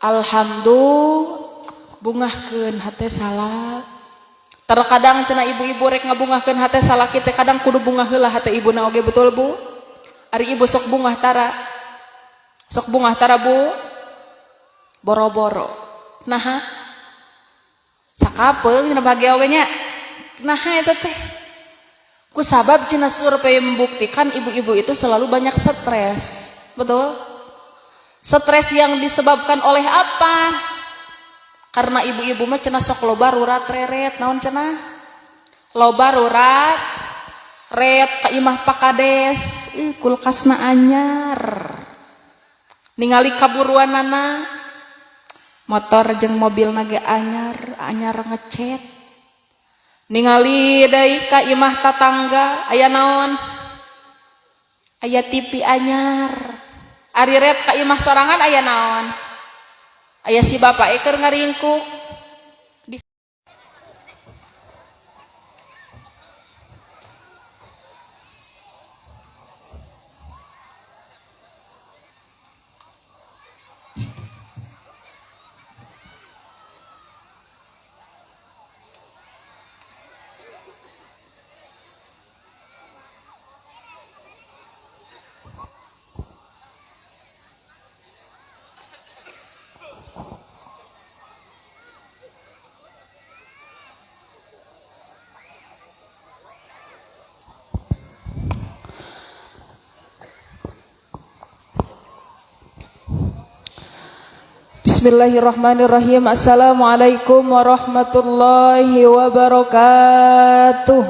Alhamdulillah bungahkeun hate salak. Terkadang cenah ibu-ibu rek ngabungahkeun hate salak teh kadang kudu bungah heula hate ibuna oge betul Bu. Ari ibu sok bungah tara. Sok bungah tara Bu. Boro-boro. Naha? Sakapeung cenah bahagia oge nya. Naha eta teh? Ku sabab cenah survei membuktikan ibu-ibu itu selalu banyak stres. Betul? Stres yang disebabkan oleh apa? Karena ibu-ibu mah cenah sok loba rurat reret, naon cenah? Loba rurat ret ka imah pakades, kulkasna anyar. Ningali kaburuanana motor jeung mobil nage anyar ngecet. Ningali deui ka imah tatangga aya naon? Aya TV anyar. Ari ret ka imah sorangan aya naon? Aya si bapak keur ngaringkuk. Bismillahirrahmanirrahim. Assalamualaikum warahmatullahi wabarakatuh.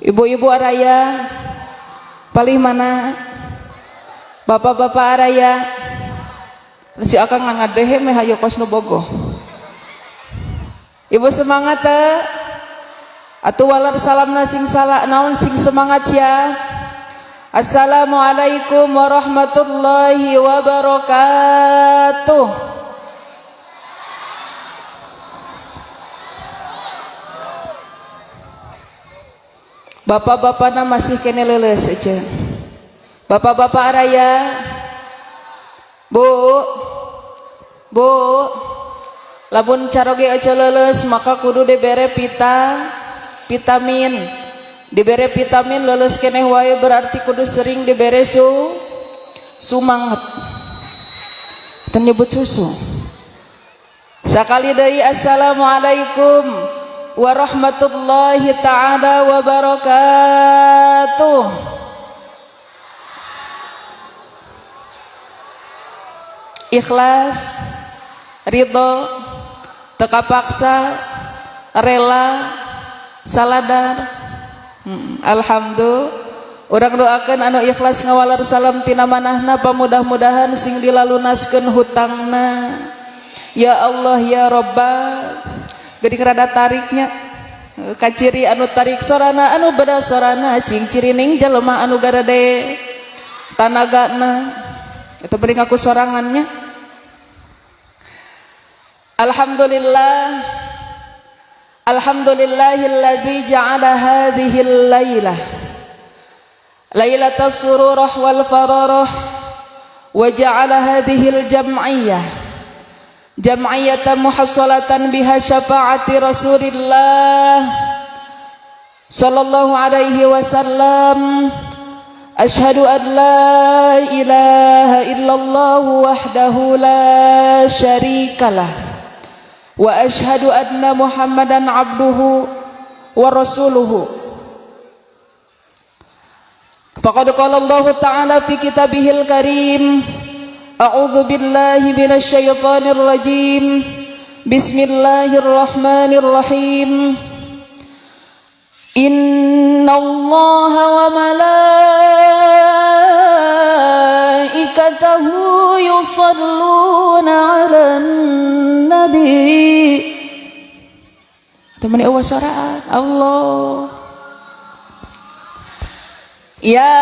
Ibu-ibu araya palih mana? Bapak-bapak araya si akang ngadehe meh hayu kos nu bogoh. Ibu semangat teh. Atuh walar salamna sing salah naon sing semangat ya. Assalamualaikum warahmatullahi wabarakatuh. Bapak-bapakna masih kene leuleus eceun. Bapak-bapak araya, Bu, lamun caroge aja leuleus maka kudu dibere vitamin. Dibere vitamin lulus keneh wae berarti kudu sering dibere sumanget. Teu nyebut susu. Sakali deui assalamualaikum warahmatullahi taala wabarakatuh. Ikhlas, ridho, teu kapaksa, rela, saladar. Alhamdulillah urang doakeun anu ikhlas ngawalar salam tina manahna pamudah-mudahan sing dilalunaskeun hutangna ya Allah ya Rabbal geuning rada tariknya kaciri anu tarik sorana anu beda sorana cing cirining jelema anu garade tanagana eta beuring aku sorangannya. Alhamdulillah Alhamdulillahilladzi ja'ala hadhil lailah lailatas sururah wal fararah wa ja'ala hadhil jam'iyyatan muhassalatan biha syafa'ati Rasulillah sallallahu alaihi wasallam. Asyhadu an la ilaha illallah wahdahu la syarikalah wa ashhadu anna Muhammadan abduhu wa rasuluhu. Faqad qala Allah ta'ala fi kitabihil karim a'udzu billahi minasy syaithanir rajim. Bismillahirrahmanirrahim. Innallaha wa malaikatahu yusholluna 'alan nabi. Temani Allah syara'at Allah. Ya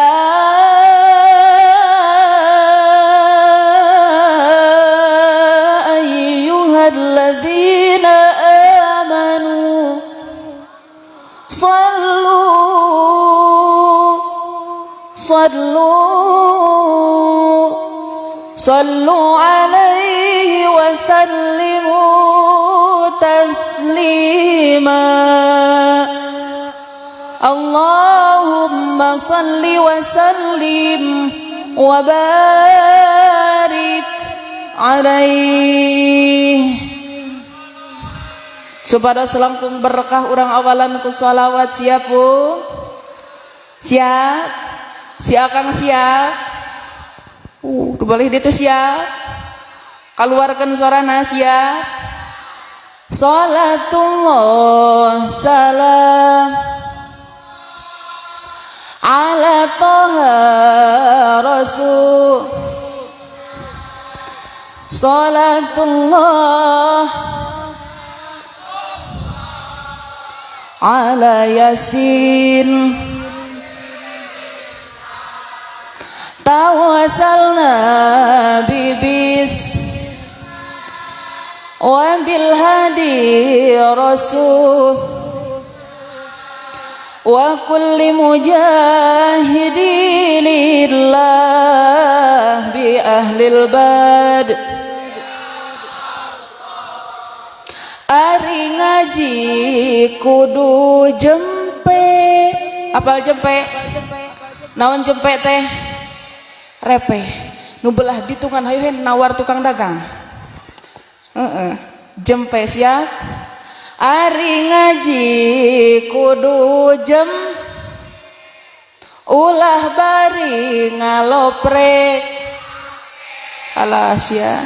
ayyuhalladzina amanu sallu sallu alaihi wa sallimu taslima. Allahumma salli wa sallim wa barik alaihi. Supaya selangkung berkah orang awalan ku sholawat. Siap Bu? Siap? Siap Kang siap? Boleh itu siap? Keluarkan suarana siap? Salatullah salam ala Taha Rasul. Salatullah ala Yasin. Tawassalna bibis wa bil hadi rasul wa kulli mujahidin lillah bi ahlil bad. Ari ngaji kudu jempe. Apal jempe? Naon jempe teh? Repe. Nu belah ditungan hayu nawar tukang dagang. Jempe siap? Ari ngaji kudu jem ulah bari ngaloprek. Alas ya.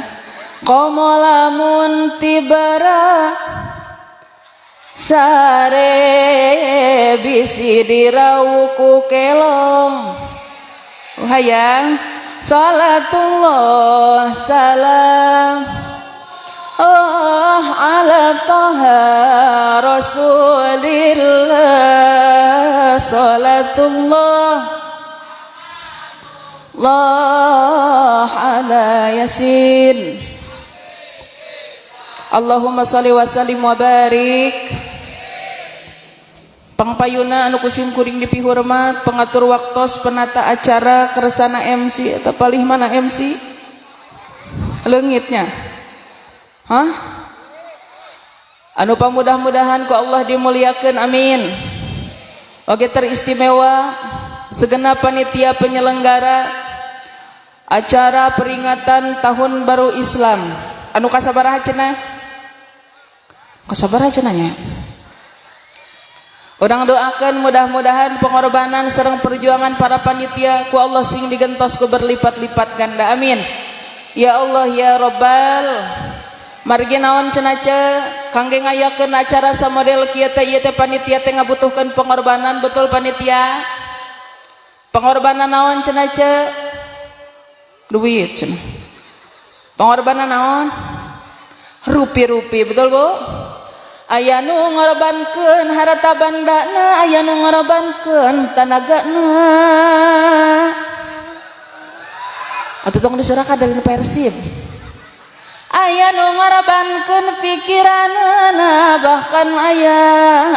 Komo lamun tibara sare bisi dirauku kelong. Hayang salatullah salam ala Taha Rasulillah. Salatullah Allah ala Yasin. Allahumma sholli wa sallim wa barik. Pangpayuna anu kusim kuring dipihormat, pengatur waktos, penata acara, keresana MC atau palih mana MC? Leungitnya. Hah? Anu pamudah-mudahan ku Allah dimuliakeun amin. Oge teristimewa segenap panitia penyelenggara acara peringatan Tahun Baru Islam. Anu kasabaraha cenah? Kasabaraha cenahnya? Urang doakan mudah-mudahan pengorbanan serang perjuangan para panitia ku Allah sing digentos ku berlipat-lipat ganda amin. Ya Allah ya Rabbal margi naon cenah kangge ngayakeun acara samodel kieu teh ieu teh panitia teh ngabutuhkeun pengorbanan. Betul panitia? Pengorbanan naon cenah duit cenah. Pengorbanan naon? Rupi-rupi, betul Bu? Aya nu ngorbankeun harta bandana, aya nu ngorbankeun tanagana. Atuh tong disuraka dari Persib. Aya nu ngorbankeun pikiranna, bahkan aya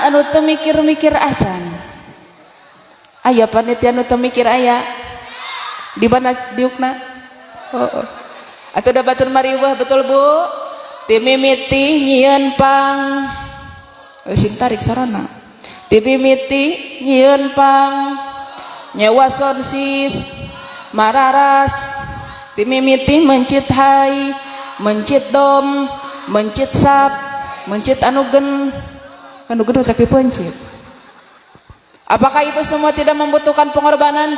anu teu mikir-mikir acan. Aya panitia nu teu mikir aya. Di mana diukna? Atuh da batur mariweuh betul Bu? Ti mimiti nyieun pang sing tarik sarana. Ti mimiti nyieun pang nyewa sonsis mararas. Ti mimiti mencit hai, mencit dom, mencit sap, mencit anu gen rek dipencit. Apakah itu semua tidak membutuhkan pengorbanan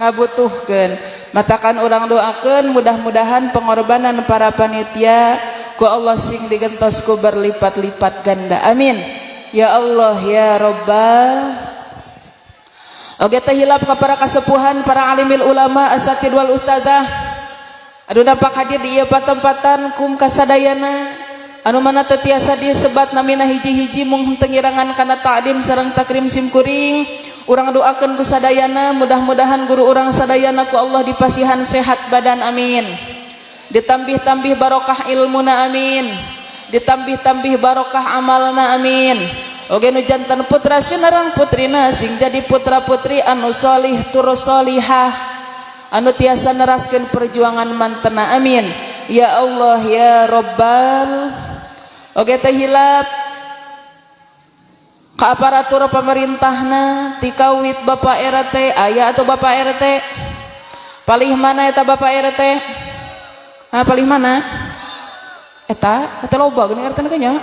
ngabutuhkeun? Matakan orang doakan mudah-mudahan pengorbanan para panitia ku Allah sing digentos ku berlipat-lipat ganda amin ya Allah ya Rabbal. Oge teh hilap ka para kasepuhan, para alimil ulama, asatid wal ustazah anu nampak hadir di ieu patempatan kum kasadayana anu mana teu tiasa disebat namina hiji-hiji mung teu ngirangan kana ta'lim sareng takrim simkuring. Urang doakeun ku sadayana mudah-mudahan guru urang sadayana ku Allah dipasihan sehat badan amin. Ditambih-tambih barokah ilmuna amin. Ditambih-tambih barokah amalna amin. oge nu jantan putra sinarang putrina sing jadi putra putri anu solih tur solihah anu tiasa neraskeun perjuangan mantena amin ya Allah ya Rabbal oge teh hilap ka aparatur pemerintahna ti kawit Bapak RT aya atau Bapak RT palih mana eta Bapak RT palih mana eta loba geuning RT na nya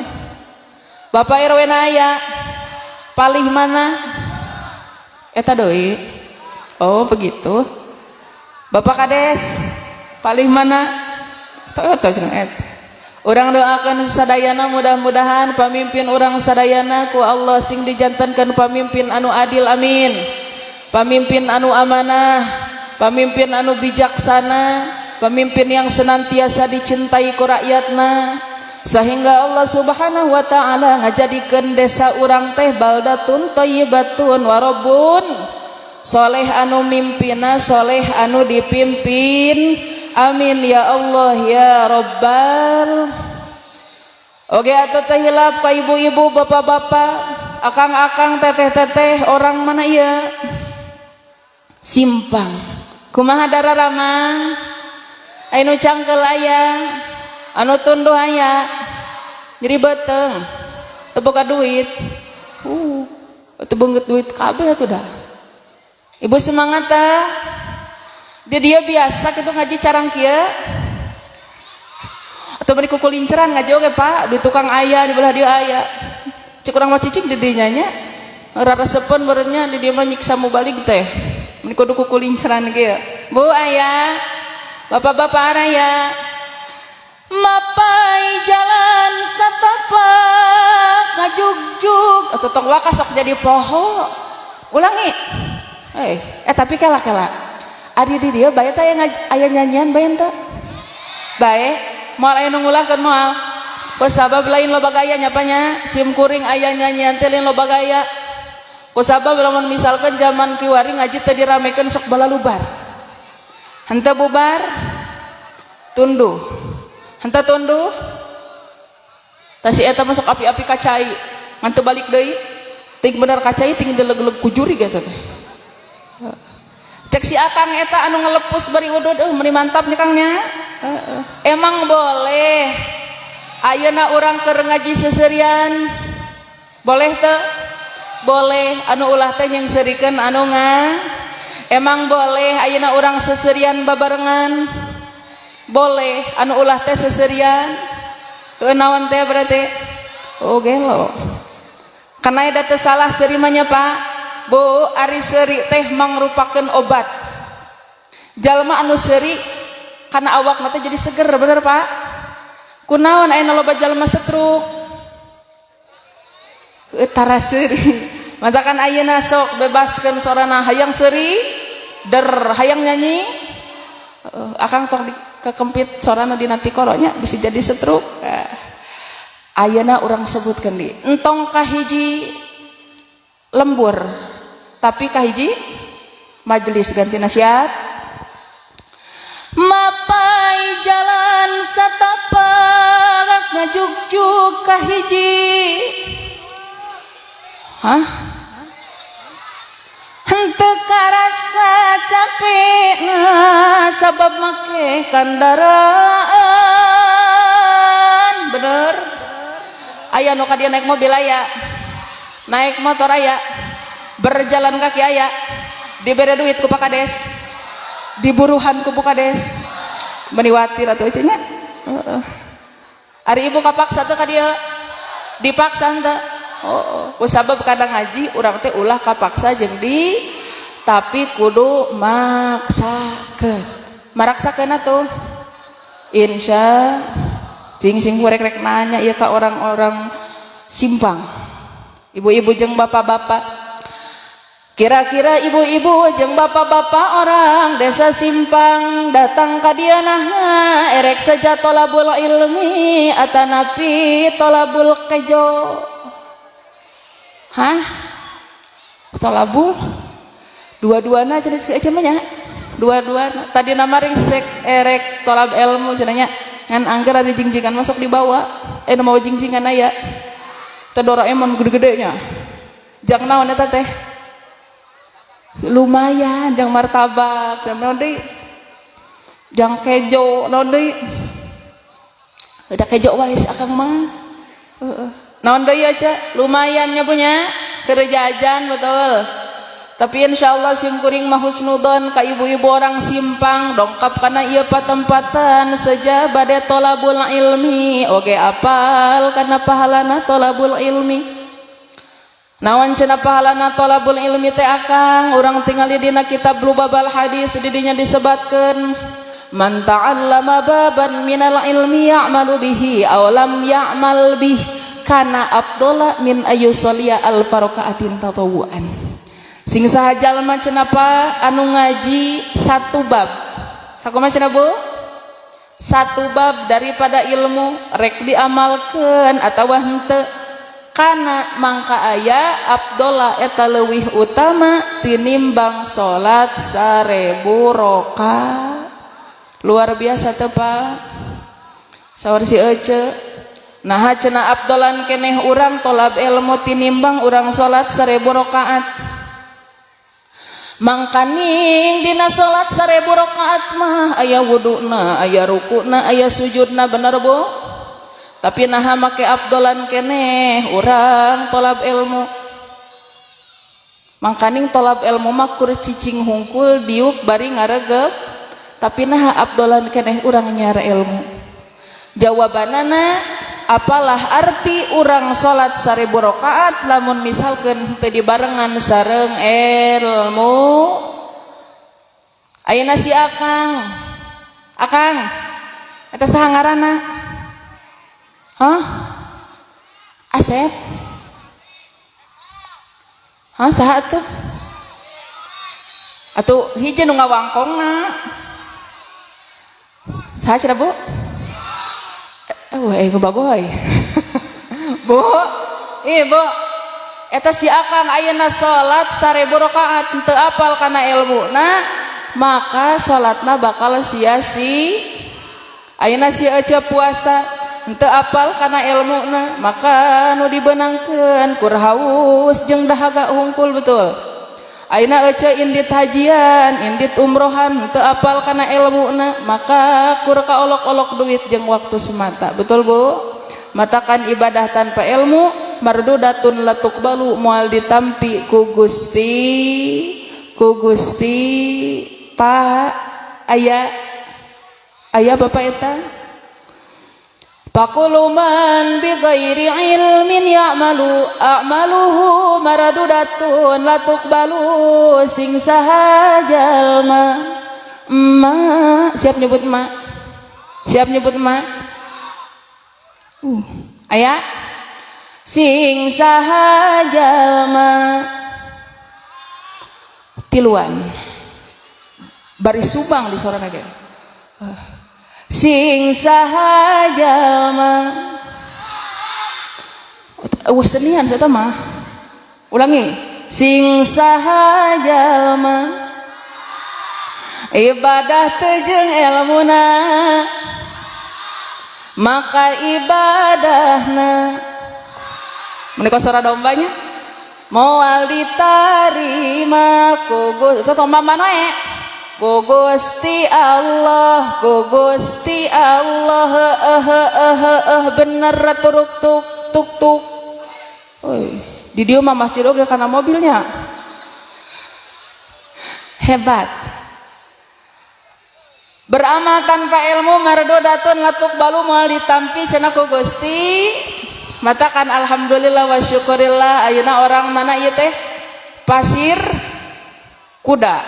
Bapak RW na aya palih mana eta doi oh begitu Bapak Kades palih mana teu cenah eta urang doakeun sadayana mudah-mudahan pamimpin urang sadayana ku Allah sing dijantankeun pamimpin anu adil amin pamimpin anu amanah pamimpin anu bijaksana pemimpin yang senantiasa dicintai ku rakyatna sehingga Allah subhanahu wa ta'ala ngajadikeun desa urang teh baldatun thayyibatun warabun soleh anu mimpina soleh anu dipimpin amin ya Allah ya Rabbal oge atuh teh hilap ka ibu-ibu bapak-bapak akang-akang teteh-teteh orang mana ieu simpang kumaha dararamang anu cangkel aya anu tunduh aya jadi beteng teu boga duit teu beungeut duit kabeh atuh dah ibu semangat tah dia biasa kitu ngaji carang kieu atau bari kukulinceran ngaji oge Pak di tukang aya di belah dia aya cek urang mah cicing di dinya nya rarasepeun beureunya di dieu mah nyiksa mubalik teh mun kudu kukulinceran kieu Bu aya bapak-bapak araya mapai jalan satapak ngajugjug atau tong wakas sok jadi poho ulangi tapi kela adi di dia bae teh aya nyanyian bae teh bae moal aya nu ngulahkeun moal ku sabab lain loba gaya nyapanya sim kuring aya nyanyian teh lain loba gaya ku sabab lamun misalkan zaman kiwari ngaji teh diramekeun sok balalubar henteu bubar tunduh henteu tunduh tasi eta masuk api-api kacai ngan teu balik deui ting bener kacai ting deleg-leg kujuri gitu teh cek si akang eta anu ngelepus bari udud meuni mantap nya kangnya emang boleh ayeuna urang keur ngaji seserian boleh teu boleh anu ulah teh nyengserikeun anu emang boleh ayeuna urang seserian babarengan boleh anu ulah teh seserian naon teh berarti gelo kana eta teh salah serimanya Pak Bu ari seuri teh mangrupakeun obat jalma anu seuri kana awakna teh jadi seger bener Pak kunaon ayeuna loba jalma strook tara seuri matakan ayeuna sok bebaskeun sorana hayang seuri der hayang nyanyi akang tong kekempit sorana dina tikoronya bisa jadi strook ayeuna urang sebutkeun di entong kahiji lembur tapi kahiji majelis ganti nasihat mapai jalan satapak ngajugjug kahiji henteu karasa capekna sabab make kendaraan bener aya nu ka dia naik mobil aya naik motor aya berjalan kaki aya dibere duit ku Pak Kades diburuhan ku Bu Kades meniwatir atuh cenah ari ibu kapaksa teh ka dieu dipaksa teh ku sabab kadang ngaji urang teh ulah kapaksa jeung di tapi kudu maksakeun maraksakeun atuh insya sing rek nanya ieu ka orang-orang simpang ibu-ibu jeung bapak-bapak kira-kira ibu-ibu jeung bapak-bapak orang desa simpang datang ka dieu nah erek saja tolabul ilmi atanapi tolabul kejo tolabul dua-duana cenah aja mah nya dua-duana tadi nama risek erek tolab ilmu cenah nya ngan angger ada jingjingan masuk di bawah nu mau jingjingan aya teh Doraemon gede-gedenya jang naon eta teh lumayan jang martabak naon deui jang kejo naon deui udah kejo wae akang mah naon deui aja lumayan nya punya keur jajan betul. Tapi insyaallah simkuring mah husnudon ka ibu-ibu orang simpang dongkap kana ieu patempatan saja bade tolabul ilmi oge apal kana pahalana tolabul ilmi. Naon cenah pahalana tolabul ilmi teh akang urang tingali dina kitab Lubabal Hadis di dinya disebatkeun man ta'allama baban minal ilmi ya'malu bihi aw lam ya'mal bih kana afdala min ayyusalliya al faraqaatin tatawuan. Sing saha jalma cenah pa anu ngaji satu bab sakumaha cenah Bu satu bab daripada ilmu rek diamalkeun atawa henteu kana mangka aya afdala eta leuwih utama tinimbang salat 1000 rakaat. Luar biasa teu Pak saur si Ece nah cenah afdalan keneh urang tolab ilmu tinimbang urang salat 1000 rakaat. Mangkaning dina salat 1000 rakaat mah aya wuduna aya rukuna aya sujudna bener Bu tapi naha make afdalan keneh urang tolab ilmu. Mangkaning tolab ilmu mah kur cicing hungkul diuk bari ngaregep tapi naha afdalan keneh urang nyara ilmu. Jawabanana apalah arti urang salat 1000 rakaat lamun misalkeun teu dibarengan sareng ilmu. Ayeuna si Akang eta saha ngaranna Asep saha atuh hiji nu ngawangkongna saha cenah Bu bagoy Bu Bu eta si Akang ayeuna salat 1000 rakaat teu apal kana ilmuna maka salatna bakal sia-sia. Ayeuna si Ece puasa henteu apal kana ilmuna maka nu dibeunangkeun kur haus jeung dahaga hungkul betul. Ayeuna Ece indit hajian indit umrohan henteu apal kana ilmuna maka kur kaolok-olok duit jeung waktu semata betul Bu. Matakan ibadah tanpa ilmu mardudatun latuqbalu moal ditampi ku Gusti Pak aya Bapak eta Pakuluman bi ghairi ilmin ya'malu a'maluhu maradudatun latuqbalu sing saha jalma siap nyebut aya sing saha jalma tiluan bari subang di sorana ge sing saha jalma senian saya mah ulangi sing saha jalma ibadah teu jeung ilmuna maka ibadahna menika suara dombanya moal ditarima ku Gusti Gusti Allah bener turuk tuk di dieu mah masjid oge kana mobilnya hebat. Beramal tanpa ilmu mardodatun latuk balu moal ditampi cenah ku Gusti. Matakan alhamdulillah wa syukurillah ayeuna orang mana ieu teh pasir kuda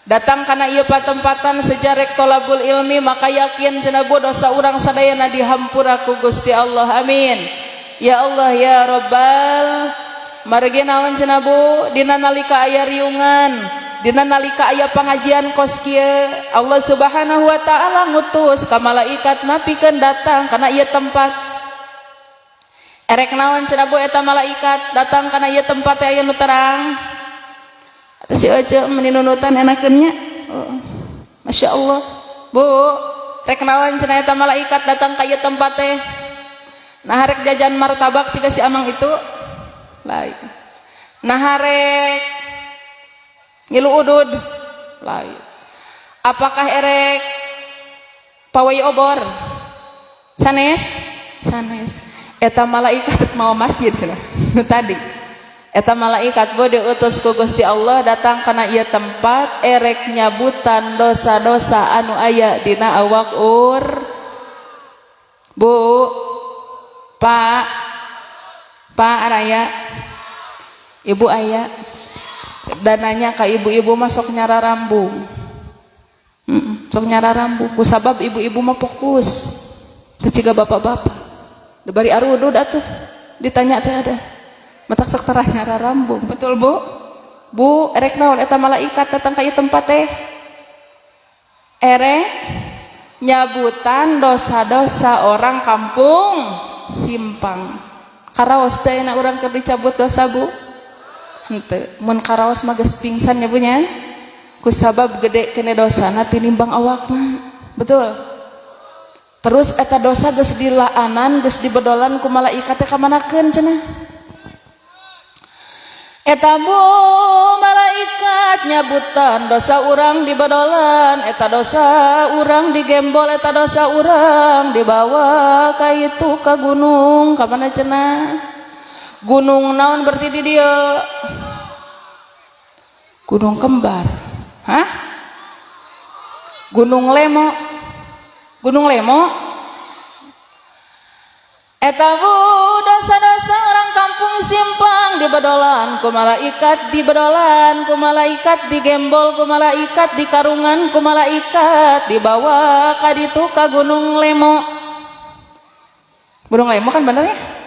datang kana ieu patempatan sejarek tolabul ilmi maka yakin cenah Bu dosa urang sadayana dihampura ku Gusti Allah amin ya Allah ya Rabbal margi naon cenah Bu dina nalika aya riungan dina nalika aya pangajian kos kieu Allah Subhanahu wa taala ngutus ka malaikat napikeun datang kana ieu tempat erek naon cenah Bu eta malaikat datang kana ieu tempat teh aya nu terang atuh si Ece meni nunutan enakeun nya Masya Allah Bu rek naon cenah eta malaikat datang ka ieu tempat teh Nah harek jajan martabak jika si amang itu lain. Nah harek ngilu udud lain. Apakah erek pawai obor sanes sanes eta malaikat mau masjid cenah nu tadi eta malaikat bode utus ku Gusti Allah datang kana ieu tempat erek nyabutan dosa-dosa anu aya dina awak Bu Pak Araya Ibu aya dananya ka ibu-ibu masuk nyara rambung sok nyara rambung kusabab ibu-ibu mah fokus teu ciga bapak-bapak dibari arudud atuh ditanya teh ada matak sok terah nyara rambung betul Bu erek naon eta malaikat datang ka ieu tempat teh erek nyabutan dosa-dosa orang kampung Simpang. Karaos teh enak urang keur dicabut dosa Bu henteu mun karaos mah geus pingsan nya Bu nya kusabab gede kene dosana tinimbang awakna betul terus eta dosa geus dilaanan geus dibedolan ku malaikat teh kamanakeun cenah eta Bu malaikat nyabutan dosa urang dibedolan eta dosa urang digembol eta dosa urang dibawa ka itu ka gunung ka mana cenah gunung naon berarti di dieu gunung kembar hah gunung Lemo eta Bu dosa-dosa orang kampung Simpang dibedolan ku malaikat digembol ku malaikat dikarungan ku malaikat dibawa ka ditu ka gunung Lemo kan bener ya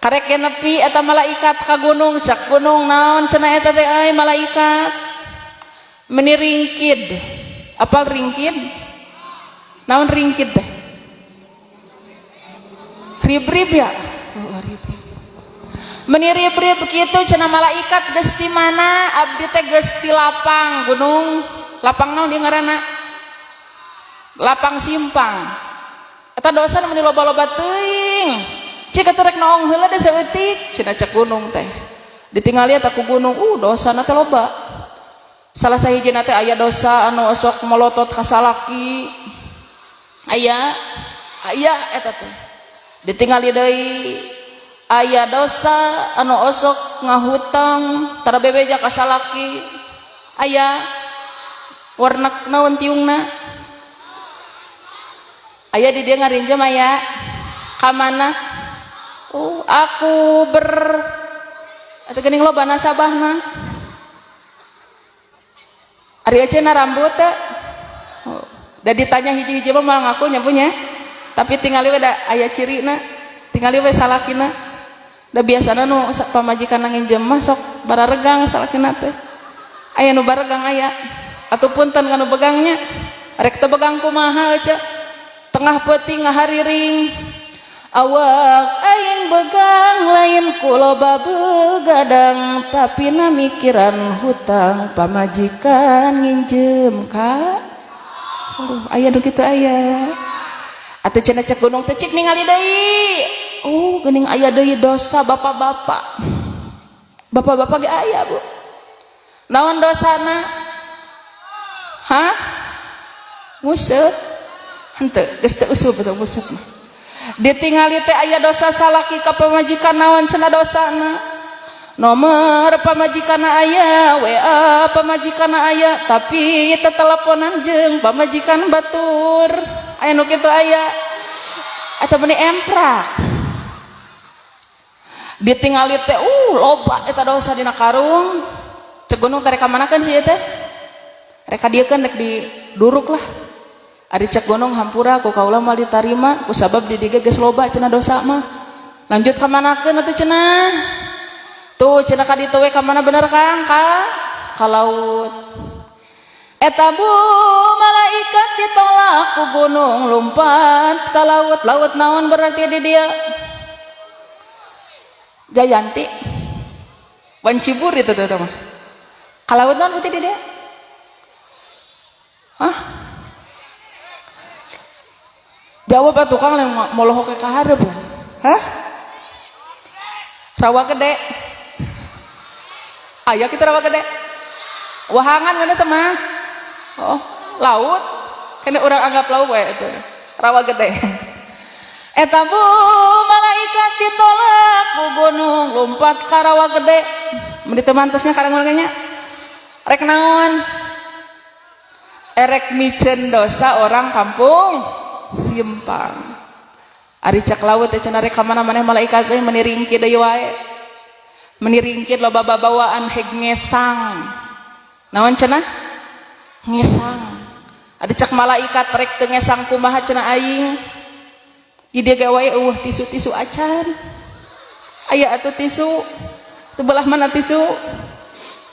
karek nepi eta malaikat ka gunung cak gunung naon cenah eta teh euy malaikat meni ringkid apal ringkid naon ringkid teh rib-rib ya rib-rib meni rib-rib kitu cenah malaikat geus ti mana abdi teh geus ti lapang gunung lapang naon di ngaranna lapang Simpang eta dosa meni loba-loba teuing cik terek naong heula deh saeutik cenah cek gunung teh ditingali eta ku gunung dosana teh loba salah sahijina teh aya dosa anu osok melotot ka salaki aya eta teh ditingali deui aya dosa anu osok ngahutang tara bebeja ka salaki aya warna naon tiungna aya di dieu ngarinjem aya ka mana aku atau geuning loba nasabahna ari ecena rambut teh da ditanya hiji-hiji mah malah ngaku nya punya tapi tingali we da aya cirina tingali we salakina da biasana nu pamajikan nginjem mah sok bararegang salakina teh aya nu baregang aya atuh punten kanu begangnya rek teu begang kumaha aja tengah peuting ngahariring awak aing begang lain kuloba begadang tapi na mikiran hutang pamajikan nginjem ka aya nu kitu aya atuh cenah cek gunung teh cik ningali deui geuning aya deui dosa bapak-bapak ge aya Bu naon dosana museuh henteu geus teu useuh betul museuh mah ditingali teh aya dosa salaki ka pamajikan naon cenah dosana nomor pamajikanna aya WA pamajikanna aya tapi teu teleponan jeung pamajikan batur aya nu kitu aya eta beuni emprak ditingali teh loba eta dosa dina karung cek gunung teh rek kamanakeun si teh rek ka dieu keun rek diduruk lah ari cek gunung hampura ku kaula mal ditarima ku sabab di dieu geus loba cenah dosa mah lanjut ka manakeun atuh cenah tuh cenah ka ditu we ka mana bener Kang ka laut eta Bu malaikat ditolak ku gunung lumpat ka laut naon berarti di dieu Jayanti Wancibur itu tuh mah ka laut naon berarti di dieu jawab atuh Kang lain molohok ka hareup Hah? Rawa gede. Aya kita rawa gede. Wahangan mana teman? Oh, laut. Kena orang anggap laut we itu. Rawa gede. Eta bu malaikat ditolak ku gunung lompat ka rawa gede. Mun ditu mantosnya karang-karangnya. Rek naon? Erek micen dosa orang kampung Simpang. Ari cek laut teh cenah rek ka mana-mana malaikat teh meniringkid deui wae. Meniringkid loba babawaan heg ngesang. Naon cenah? Ngesang. Ada cek malaikat rek teu ngesang kumaha cenah aing. Di dia gawe tisu-tisu acan. Aya atuh tisu. Teu belah mana tisu?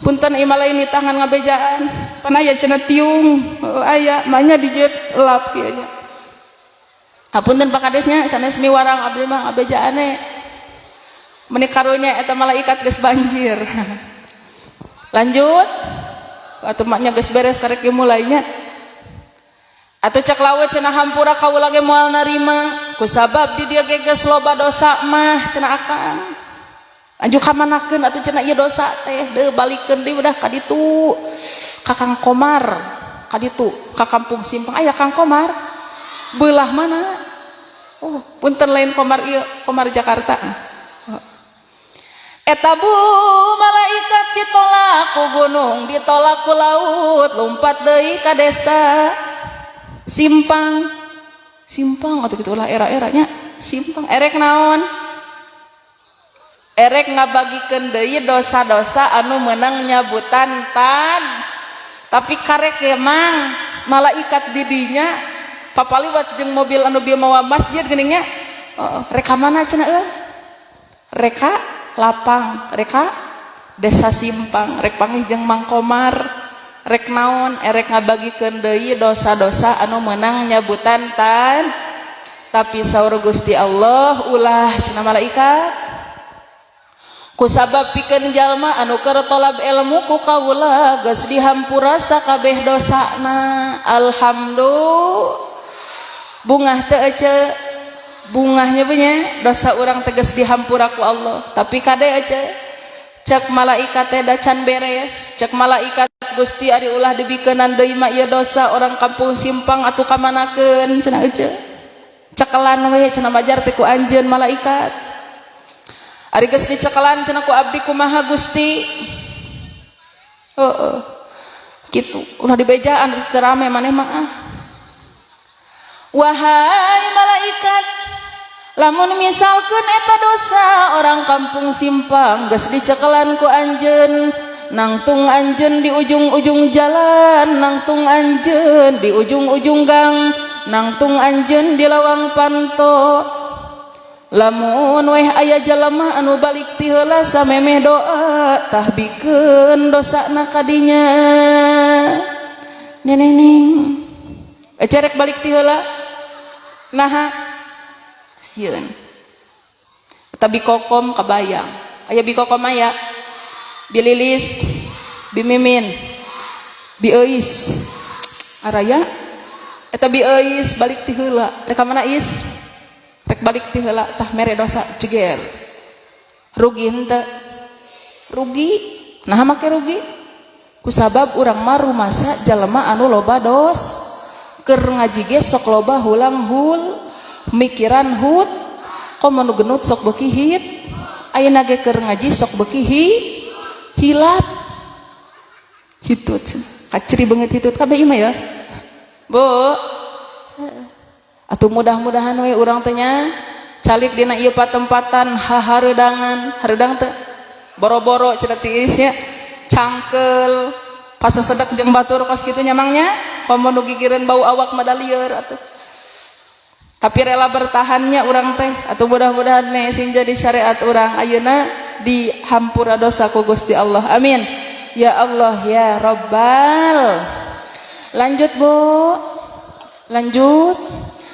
Punten ieu lain di tangan ngabejaan. Pan aya cenah tiung. Aya manya dijeut lap kieu nya. Hapunten pakadesnya sanes miwarang abdi mah ngabejaane. Meni karunya eta malaikat geus banjir. Lanjut. Atuh maknya geus beres karek mulainya. Atuh cek laut cenah hampura kaula ge moal narima ku sabab di dieu ge geus loba dosa mah cenah akang. Anju kamanakeun atuh cenah ieu dosa teh deu balikeun deui udah ka ditu ka Kang Komar ka ditu ka kampung Simpang aya Kang Komar beulah mana? Oh punten lain Komar ieu Komar Jakarta. Eta bu malaikat ditolak ku gunung ditolak ku laut lompat deui ka desa Simpang. Simpang atuh kitu ulah era-eranya Simpang erek naon? Erek ngabagikeun deui dosa-dosa anu meunang nyabutan tad. Tapi karek emang malaikat didinya papaliwat jeung mobil anu bieu mawa masjid geuning nya. Rek ka mana cenah euy? Reka lapang, reka desa Simpang, rek panggih jeung Mang Komar. Rek naon? Erek ngabagikeun deui dosa-dosa anu meunang nyabutan tad. Tapi saur Gusti Allah ulah cenah malaikat. Kusabab pikeun jalma anu keur tolab ilmu ku kaula geus dihampura sakabeh dosana. Alhamdulillah. Bungah teu ece. Bungahnya punya dosa urang teh geus dihampura ku Allah. Tapi kade ece. Cek malaikat teh da can beres. Cek malaikat Gusti ari ulah dibikeunan deui mah ieu dosa orang kampung Simpang atuh kamanakeun cenah ece. Cekelan we cenah majar teh ku anjeun malaikat. Ari geus dicekelan cenah ku abdi kumaha Gusti? Kitu ulah dibejaan geus rame maneh mah. Wahai malaikat, lamun misalkeun eta dosa orang kampung Simpang geus dicekelan ku anjeun, nangtung anjeun di ujung-ujung jalan, nangtung anjeun di ujung-ujung gang, nangtung anjeun di lawang panto. Lamun weh aya jalema anu balik ti heula samemeh doa tah bikeun dosana ka dinya. Neneng cerek balik ti heula naha sieun eta bikokom kabayang aya bikokom aya bililis bimimin bieus araya eta bieus balik ti heula rek ka mana is rek balik ti heula tah mere dosa jeger rugi henteu rugi nah make rugi kusabab urang mah rumasa jalema anu loba dos keur ngaji ge sok loba hulang hul mikiran hut komo nu genut sok beuki hit ayeuna ge keur ngaji sok beuki hilap hitut kaciri beungeut hitut kabeh imah ya bu atuh mudah-mudahan we urang teh nya calik dina ieu patempatan hahareudangan hareudang teh boro-boro cenah tiis nya cangkel pas sesedek jeung batur kos kitu nyamangnya komo nu gigireun bau awak madalieur atuh tapi rela bertahannya urang teh atuh mudah-mudahan ne sing jadi syariat urang ayeuna dihampura dosa ku Gusti Allah amin ya Allah ya Rabbal. Lanjut bu lanjut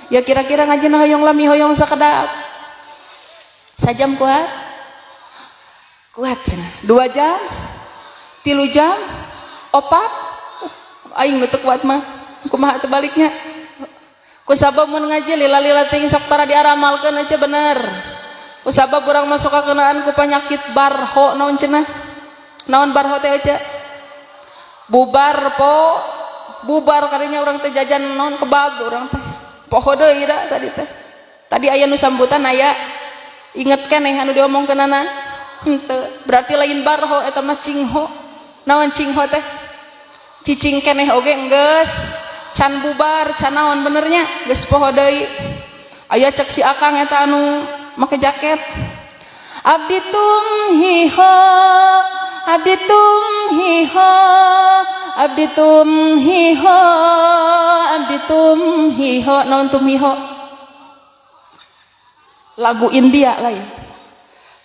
ya kira-kira ngajina hoyong lami hoyong sakedap sajam kuat cenah 2 jam 3 jam 4 aing teu kuat mah kumaha teu baliknya ku sabab mun ngaji lila-lila ting sok tara diaramalkeun aja bener Usabab orang masuk ke kenaan ku penyakit barho naon cenah. Naon barho teh aja. Bubar po, bubar kadinya orang teh jajan naon kebab orang teh. Poho deui da tadi teh. Tadi aya nu sambutan aya inget keneh anu diomongkeunana. Henteu, berarti lain barho eta mah cingho. Naon cingho teh? Cicing keneh oge enggeus. Can bubar, can naon benernya geus poho deui. Aya cek si akang eta anu make jaket. Abdi tumhiho, abdi tumhiho, abdi tumhiho, abdi tumhiho. Naon tumhiho? Lagu India lain.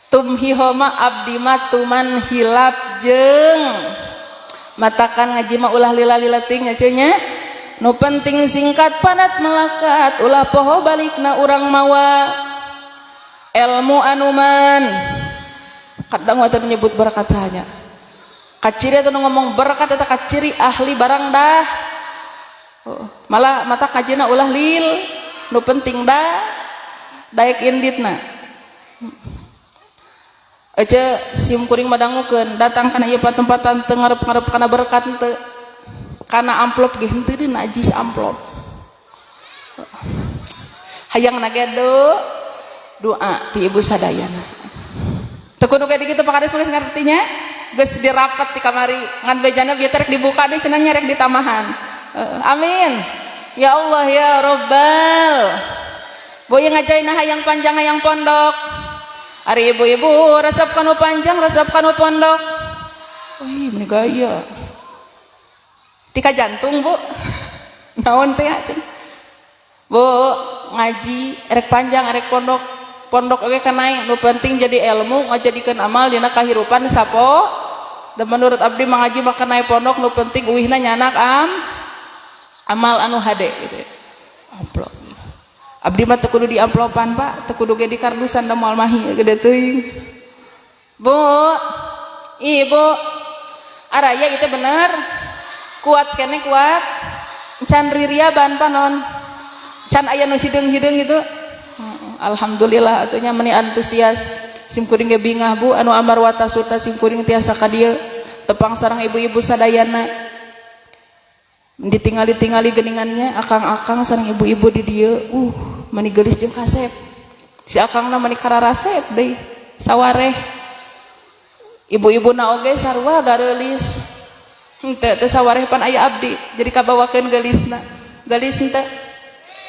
Tumhiho mah abdi mah tuman hilap jeung matakan ngaji mah ulah lila-lila ting nya cenah. Nu penting singkat padat melekat ulah poho balikna urang mawa ilmu anuman kadang waktu menyebut berkat saja kaciri atau ngomong berkat eta kaciri ahli barang dah malah mata kajina ulah lil nu penting dah daek inditna aja sim kuring madangukeun datang kana ieu patempatan teu ngarep-ngarep kana berkat teu kana amplop ge henteu deui najis amplop hayang nagedo doa ti ibu sadayana teu kudu ge dikitu pakades geus ngartinya geus dirapat di kamari ngan bejana bieu rek dibuka deui cenah nyarek ditamahan amin ya Allah ya Rabbal boy ngajaina hayang panjang hayang pondok ari ibu-ibu resep kanu panjang resep kanu pondok wih ini gaya tika jantung bu naon teh cenah bu ngaji erek panjang erek pondok pondok oge kanae nu penting jadi ilmu ngajadikeun amal dina kahirupan sapo dan menurut abdi mengaji mah kanae pondok nu penting uwihna nyanak amal anu hade gitu amplop abdi mah teu kudu di amplopan Pak teu kudu ge di kardusan da moal mahi gede teuing bu ibu araya itu bener kuat kene kuat can ririaban panon can aya nu hideung-hideung gitu alhamdulillah atunya meni antusias sim kuring ge bingah bu anu amar watasuta sim kuring tiasa ka dieu tepang sareng ibu-ibu sadayana ditingali-tingali geningannya akang-akang sareng ibu-ibu di dieu meni geulis jeung kasep si akangna meni kararasep deui sawareh ibu-ibuna oge sarua gareulis teu sawareh pan aya abdi jadi kabawakeun geulisna geulis teh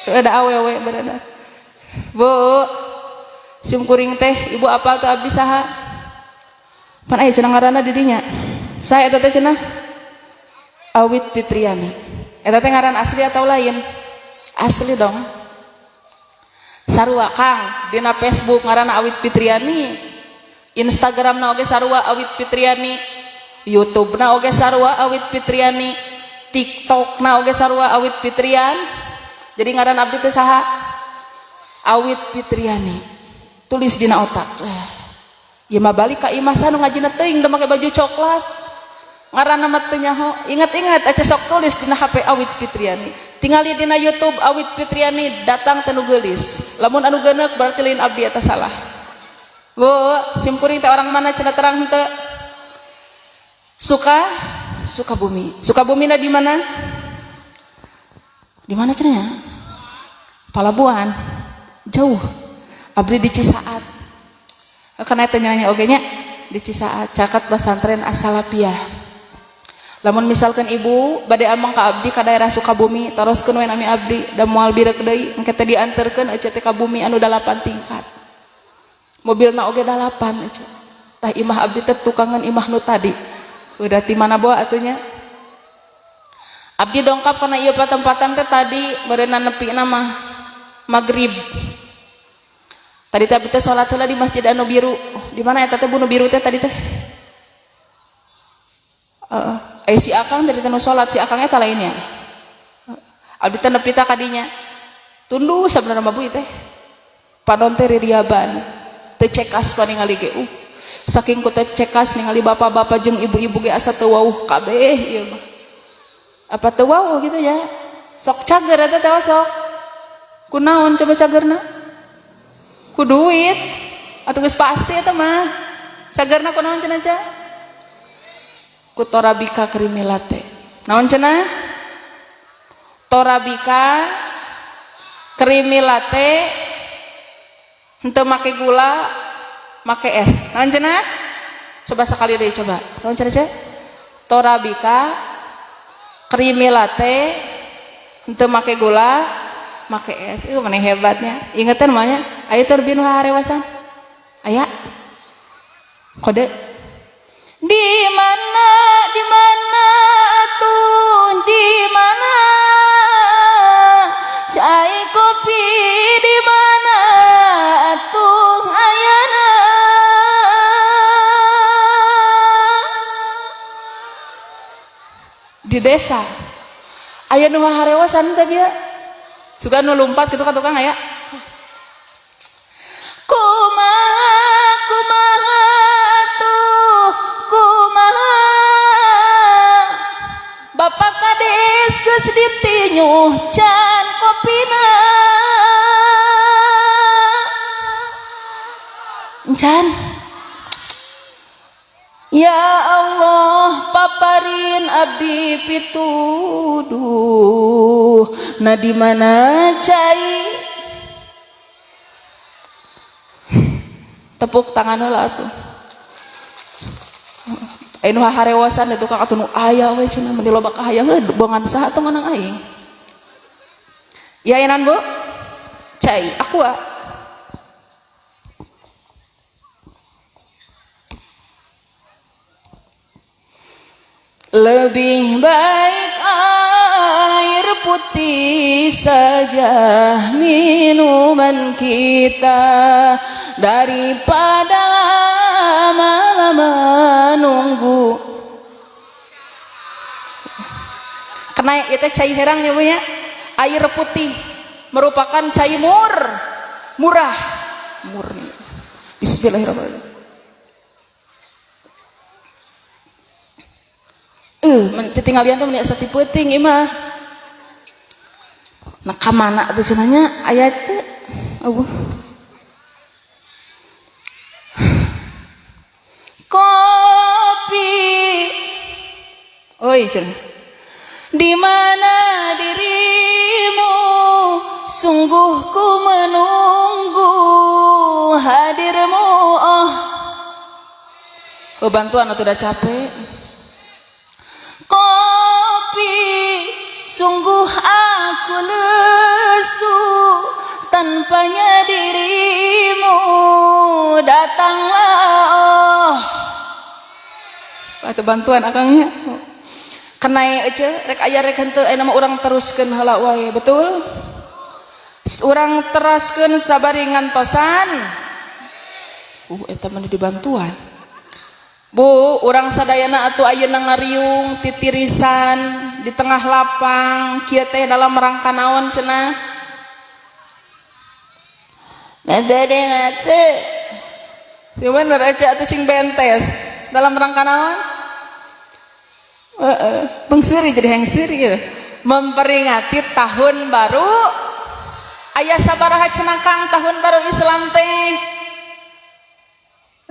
ada awewe berada bu sim kuring teh ibu apal teu abdi saha pan aya cenah ngaranna di dinya saha eta teh cenah Awit Fitriani eta teh ngaran asli atau lain asli dong sarua Kang dina Facebook ngaranna Awit Fitriani Instagramna oge sarua Awit Fitriani YouTube-na oge sarua Awit Fitriani TikTok-na oge sarua Awit Fitrian jadi ngaran abdi teh saha Awit Fitriani tulis dina otak ieu mah balik ka imah sanu ngajina teuing da make baju coklat ngaranna mah teu nyaho ingat-ingat aca sok tulis dina HP Awit Fitriani tingali dina YouTube Awit Fitriani datang teh nu geulis lamun anu geuneuk berarti lain abdi eta salah bu sim kuring teh orang mana cenah terang henteu Sukabumi na di mana cenah Palabuhan jauh abdi di Cisaat kana teh nanya oge nya di Cisaat caket pesantren As-Salafiyah lamun misalkan ibu bade amang ka abdi ka daerah Sukabumi teruskeun we nami abdi da moal birek deui engke teh dianterkeun aja teh ka bumi anu 8 tingkat mobilna oge 8 aja tah imah abdi teh tukangan imah nu tadi udah di mana bawa atunya abdi dongkap karena ieu patempatan teh tadi berenang nepi nama maghrib tadi teh abdi teh salat heula di Masjid Anu Biru di mana eta teh Bu Nu Biru teh tadi teh si akang dari teh nu salat si akang eta lainnya abdi teh nepi teh kadinya tunduh sabenerna mah Bu teh padon teh ririaban teu cekas paningali ge saking ku teh cekas ningali bapak-bapak jeung ibu-ibu ge asa teu wauh kabeh ieu mah apa teu wauh gitu ya sok cager eta teh sok kunaon coba cagerna ku duit Atuh geus pasti eta mah. Cagerna kunaon cenah Ca? Ku torabika krimilate. Naon cenah? Torabika krimilate henteu make gula, make es. Naon cenah? Coba sekali deh coba. Naon cenah Ca? Torabika krimilate henteu make gula, make es. Mana hebatnya. Ingetan namanya. Aya turbin harewasan. Aya. Kode. Di mana tuh di mana cai kopi di mana tuh ayana di desa aya nu harewasan teh dia suka nu lompat gitu ka tukang aya kumaha tuh kumaha Bapak kades geus ditinyuh can kopina can ya Allah paparin abdi pituduh na di mana cai tepuk tangan heula atuh anu harewasan itu kakak atuh nu aya we cenah mun loba kahayangeun bongan saha tong nang aing ya enan Bu cai aqua lebih baik air putih saja minuman kita daripada lama-lama nunggu kena itu cai herang ya Bu ya air putih merupakan cai murah murni bismillahirrahmanirrahim tinggal tuh meniak sati peuting imah nah kamana tuh cenanya ayat teh kopi oi cenah di mana dirimu sungguh ku menunggu hadirmu bantuan atau udah capek kopi sungguh aku lesu tanpanya dirimu datanglah atau bantuan akangnya kenai aja rek aya rek henteu nama urang teruskeun heula wae betul urang teraskeun sabari ngantosan eta mah dibantuan Bu, orang sadayana atuh ayeuna ngariung titirisan di tengah lapang kieu teh dalam rangka naon cenah? Ngabareng atuh. Di mana aja atuh sing bentes dalam rangka naon? Bengseri jadi hang siri ya. Memperingati tahun baru. Aya sabaraha cenah Kang tahun baru Islam teh?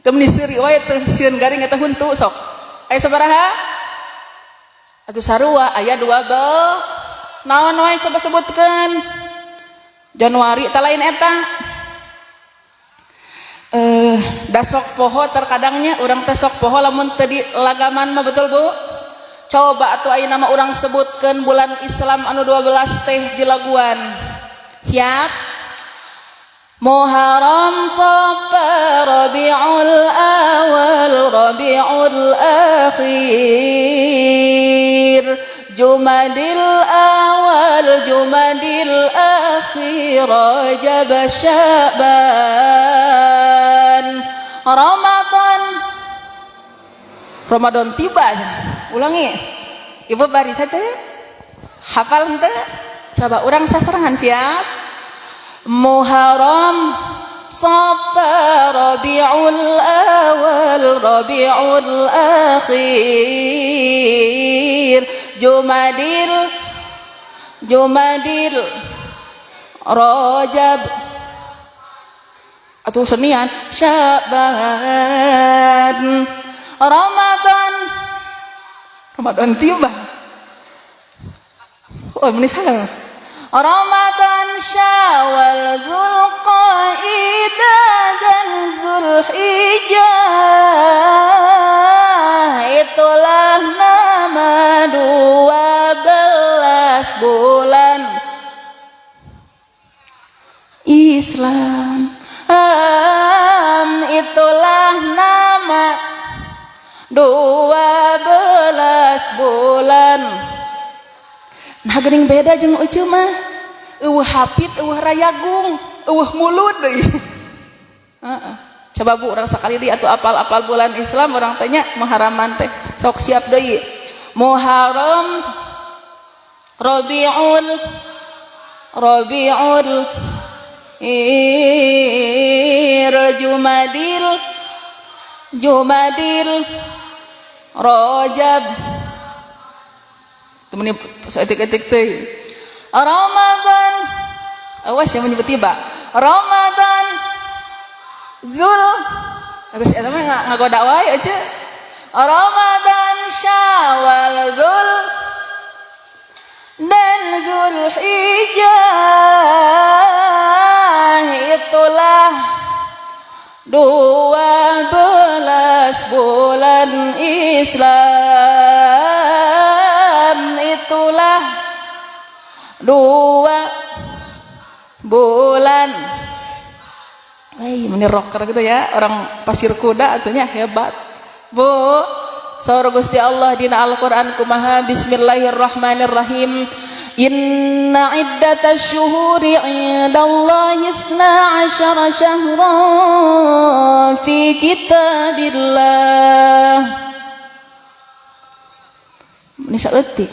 Temni seri wae teh sieun garing eta huntu sok. Aya sabaraha? Atuh sarua aya 12. Naon wae coba sebutkeun. Januari tah lain eta. Dasok poho terkadangnya urang teh sok poho lamun teu di lagaman mah betul Bu. Coba atuh ayeuna mah urang sebutkeun bulan Islam anu 12 teh di laguan. Siap? Muharram, Safar, Rabiul Awal, Rabiul Akhir, Jumadil Awal, Jumadil Akhir, Rajab, Sya'ban, Ramadan tiba. Ulangi. Ibu barisan teh hafal henteu? Coba urang sasarangan siap? Muharram, Safar, Rabiul Awal, Rabiul Akhir, Jumadil, Rajab, atau senian Syaban Ramadan tiba ini salah Ramadan Syawal Dzulqa'dah dan Dzulhijjah itulah nama 12 bulan Islam itulah nama 12 bulan nah geuning beda jeung uceu mah eueuh hafid eueuh rayagung eueuh mulud deui coba Bu urang sakali deui atuh apal-apal bulan Islam urang tanya Muharraman teh sok siap deui Muharram Rabiul Jumadil Rajab temen seetik-etik teh Ramadan awas yang menyebut tiba Ramadan Zul terus eta mah ngagoda wae aja Ramadan Syawal Dzul dan Dzulhijjah itulah 12 bulan Islam itulah 2 bulan ini rocker gitu ya orang pasir kuda artinya hebat Bu saur Gusti Allah dina Al-Qur'an kumaha Bismillahirrahmanirrahim Inna iddatash syuhuri 'indallahi 12 syahran fi kitabillah ini saeutik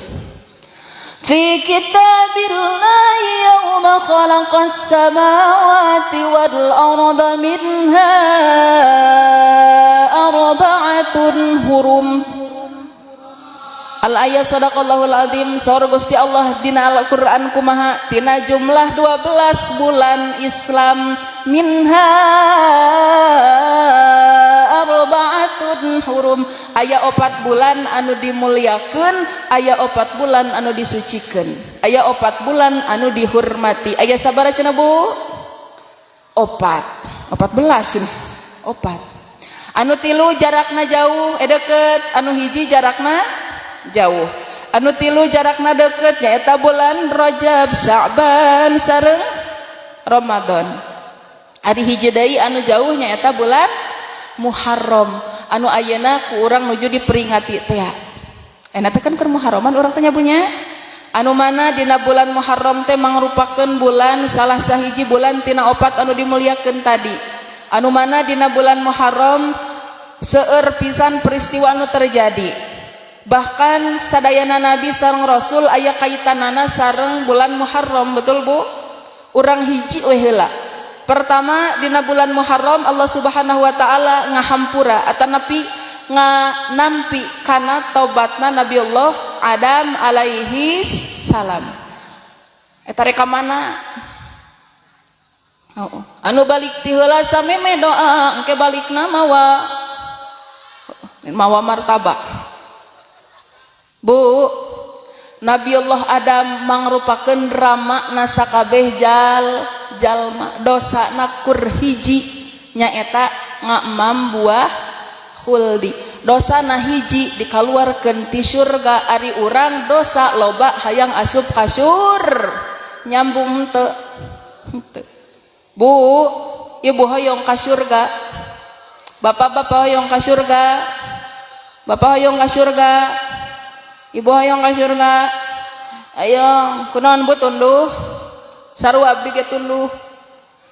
fi kitabillahi yawma khalaqas samawati wal arda minha arba'atun hurum al ayat sadaqallahul azim saur Gusti Allah dina Al-Qur'an kumaha tina jumlah 12 bulan Islam minha arba'atun hurum aya 4 bulan anu dimuliakeun aya 4 bulan anu disucikeun aya 4 bulan anu dihormati aya sabaraha cenah Bu 4 14 4 anu tilu jarakna jauh deket anu hiji jarakna jauh anu tilu jarakna deket nyaeta bulan Rajab Sya'ban sareng Ramadan ari hiji deui anu jauh nyaeta bulan Muharram anu ayeuna ku urang nuju diperingati teh eta teh kan keur Muharraman urang teh nyabunya anu mana dina bulan Muharram teh mangrupakeun bulan salah sahiji bulan tina 4 anu dimuliakeun tadi anu mana dina bulan Muharram seueur pisan peristiwa anu terjadi bahkan sadayana Nabi sareng Rasul aya kaitanana sareng bulan Muharram betul Bu urang hiji we heula pertama dina bulan Muharram Allah Subhanahu wa taala ngahampura atanapi nganampi kana taubatna Nabi Allah Adam alaihi salam eta rek ka mana anu balik ti heula samemeh doa engke balikna mawa martabak Bu Nabi Allah Adam mangrupakeun rama nasakabeh jalma dosana kur hiji nyaeta ngamam buah khuldi dosana hiji dikaluarkeun ti surga ari urang dosa loba hayang asup ka nyambung henteu Bu ibu hoyong ka surga bapak-bapak hoyong ka surga bapak hoyong ka surga ibu hoyong ka surga ayo kunaon Bu tunduh sarua abdi ge tunduh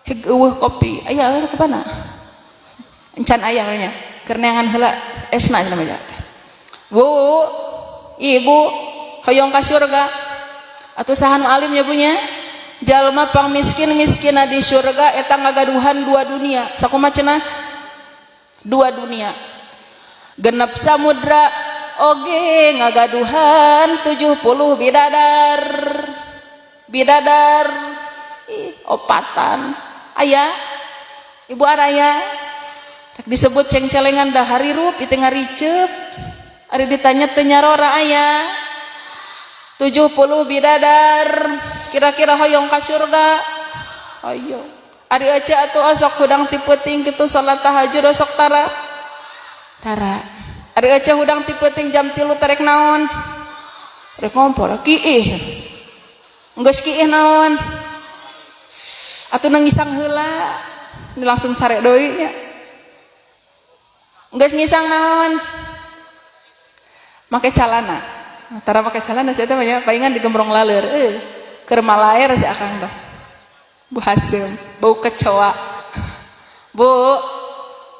hig eueuh kopi aya ka mana encan aya nya keur neangan heula esna namanya Bu ibu hoyong ka surga atuh saha nu alim nya punya jalma pang miskin-miskina di surga eta ngagaduhan 2 dunia sakumaha cenah 2 dunia genep samudra oge ngagaduhan 70 bidadar opatan aya Ibu araya disebut cengcelengan dahari rup itu ngaricep. Ari ditanya teu nyarora aya 70 bidadar kira-kira hoyong ka surga. Ayo ari aca atuh osok hudang ti peuting kitu salat tahajud osok tara. Ari aca hudang ti peuting jam 3 tarek naon? Rek ngompor kiih. Geus kiih naon? Atuh nangisang heula. Ini langsung sare deui nya. Geus ngisang naon? Make calana. Tara make calana saya teh banyak palingan digembrong laleur. Keur malaer si akang teh. Bu Hasim, bau kecoa. Bu,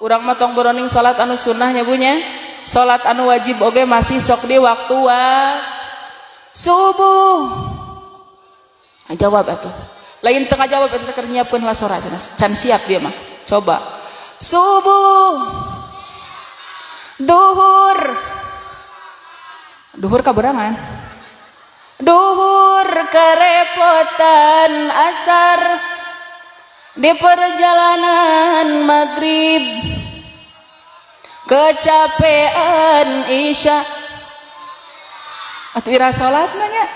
urang mah tong boroning salat anu sunnahnya bunya. Salat anu wajib oge masih sok di waktu subuh. Jawab atuh. Lain tengah jawab atuh keur nyiapkeun heula sora can siap dia mah. Coba. Subuh. Duhur kaberangan. Duhur kerepotan asar di perjalanan maghrib kecapean isya atuh ira salat nanya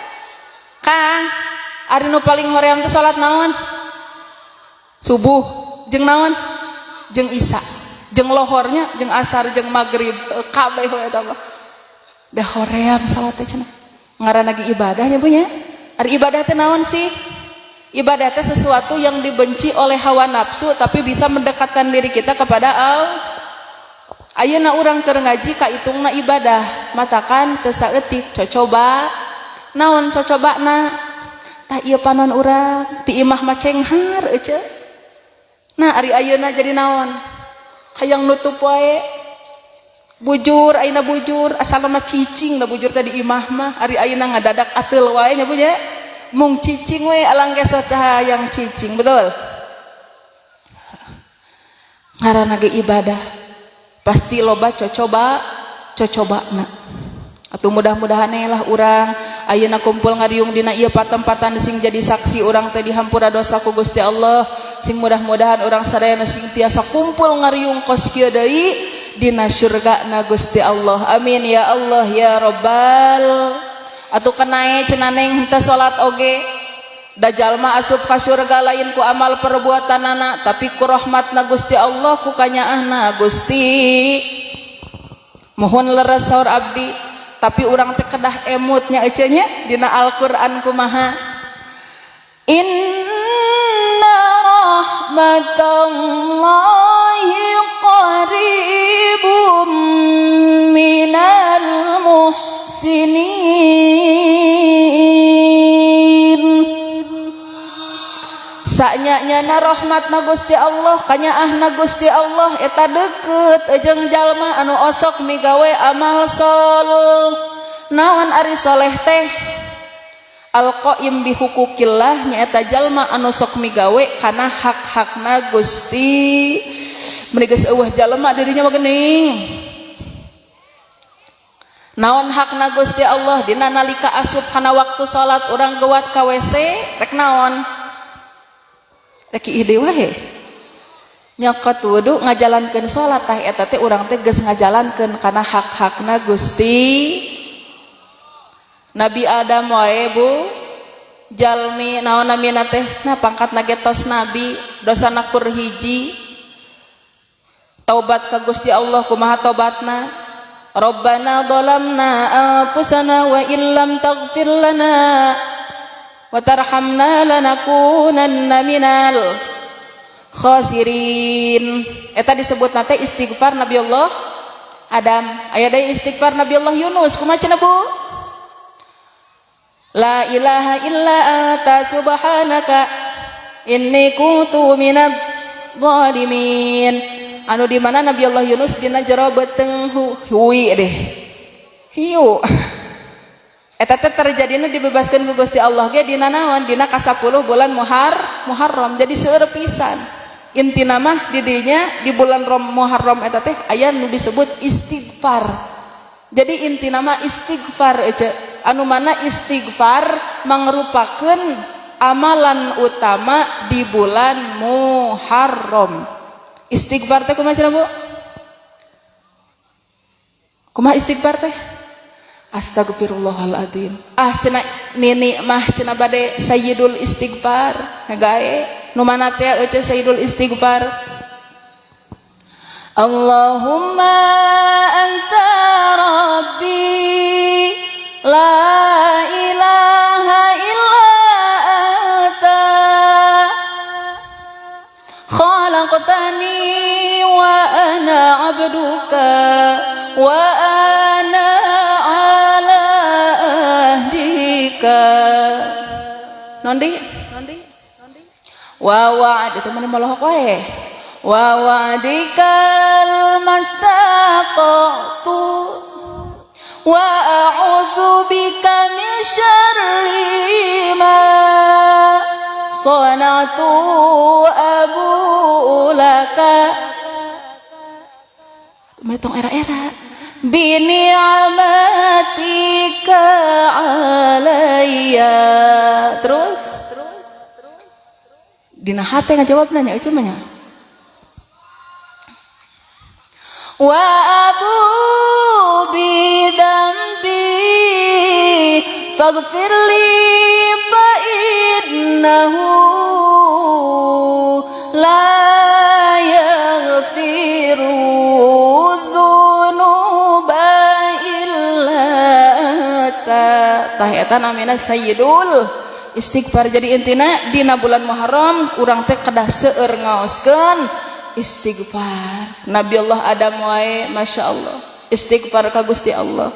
Kang ari nu paling hoream teh salat naon subuh jeung naon jeung isya jeung lohornya jeung asar jeung maghrib kabeh we eta mah dah hoream salat teh cenah ngaranna ge ibadahnya punya. Ari ibadah teh naon sih? Ibadah teh sesuatu yang dibenci oleh hawa nafsu tapi bisa mendekatkan diri kita kepada Allah. Ayeuna urang keur ngaji kaitungna ibadah, matakan teu saeutik cocoba. Naon cocobana? Tah ieu panon urang, ti imah mah cenghar euceuk. Nah, ari ayeuna jadi naon? Hayang nutup wae. Bujur ayeuna bujur asal mah cicing da bujur tadi imah mah ari ayeuna ngadadak ateul wae nya punya mung cicing we alang geus teh yang cicing betul ngaranna ge ibadah pasti loba cocobana atuh mudah-mudahan lah urang ayeuna kumpul ngariung dina ieu patempatan sing jadi saksi urang teh dihampura dosa ku Gusti Allah sing mudah-mudahan urang sadayana sing tiasa kumpul ngariung kos kieu deui dina syurga na Gusti Allah amin ya Allah ya Rabbal atuh kenae cenaneng henteu salat oge da jalma asup ka syurga lain ku amal perbuatanana tapi ku rahmatna Gusti Allah ku kanyaahna Gusti mohon leres saur abdi tapi urang teh kedah emutnya ece nya dina Al-Qur'an kumaha inna rahmatallahi qaribum minal muhsinin sanyanyana rahmatna Gusti Allah kanyaahna Gusti Allah eta deukeut jeung jalma anu osok migawe amal saleh naon ari saleh teh al-qaim bi hukukillah nyaeta jalma anu sok migawe kana hak-hakna Gusti meni geus eueuh jalma dirinya mah geuning naon hakna Gusti Allah dina nalika asup kana waktu salat urang geuat ka WC rek naon rek ieu deui wae nyokot wudu ngajalankeun salat tah eta teh urang teh geus ngajalankeun kana hak-hakna Gusti Nabi Adam wae Bu jalmi naon namina teh nah pangkatna ge tos nabi dosana kur hiji taubat ka Gusti Allah kumaha tobatna Rabbana dhalamna anfusana wa illam taghfir lana wa tarhamna lanakunanna minal khasirin eta disebut nate istighfar Nabi Allah Adam aya deui istighfar Nabi Allah Yunus kumaha cenah Bu La ilaha illa anta subhanaka inni kuntu minadz zalimin anu di mana Nabi Allah Yunus dina jero beteng hui deh hiu eta teh terjadina dibebaskeun ku Gusti Allah ge dina naon dina ka 10 bulan Muharram jadi seueur pisan intina mah di dinya di bulan Muharram eta teh aya nu disebut istighfar jadi intina mah istighfar anu mana istighfar mangrupakeun amalan utama di bulan Muharram Istighfar teh kumaha cenah Bu? Kumaha istighfar teh? Astagfirullahaladzim. Cenah nini mah cenah bade sayyidul istighfar. Gae nu mana teh eueuh sayyidul istighfar. Allahumma anta rabbi la ilaha illa anta khalaqtani wa ana abduka wa ana ala ahdika nondi wa wa'ad itu mana malah wae wa wa'dikal mastaqatu wa a'udzu bika min syarri ma sana'tu abu laka metong era-era bini amatika alayya terus dina hate ngajawab nanya itu mah wa abu bidambi faghfirli fa innahu la yaghfiru dzunuba illa anta tah eta namina sayyidul istighfar. Jadi intina dina bulan Muharram urang teh kedah seueur ngaoskeun istighfar. Nabi Allah Adam wae masyaallah istighfar ka Gusti Allah.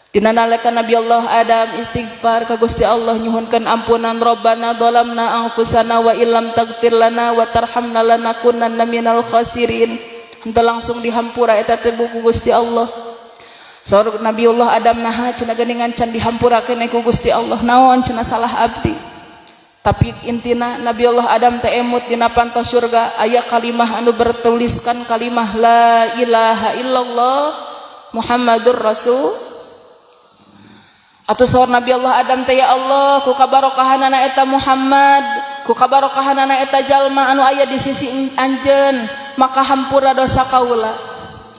Dina nalika Nabi Allah Adam istighfar ka Gusti Allah nyuhunkeun ampunan Rabbana dhalamna anfusana wa illam taghfir lana wa tarhamna lanakunanna minal khasirin. Henteu langsung dihampura eta teh ku Gusti Allah. Saur Nabi Allah Adam naha cenah geuningan can dihampurakeun ku Gusti Allah naon cenah salah abdi. Tapi intina Nabi Allah Adam teh emut dina pantos surga aya kalimah anu bertuliskan kalimah la ilaha illallah Muhammadur Rasul. Atuh saur Nabi Allah Adam teh ya Allah ku kabarokahanana eta Muhammad, ku kabarokahanana eta jalma anu aya di sisi anjeun, maka hampura dosa kaula.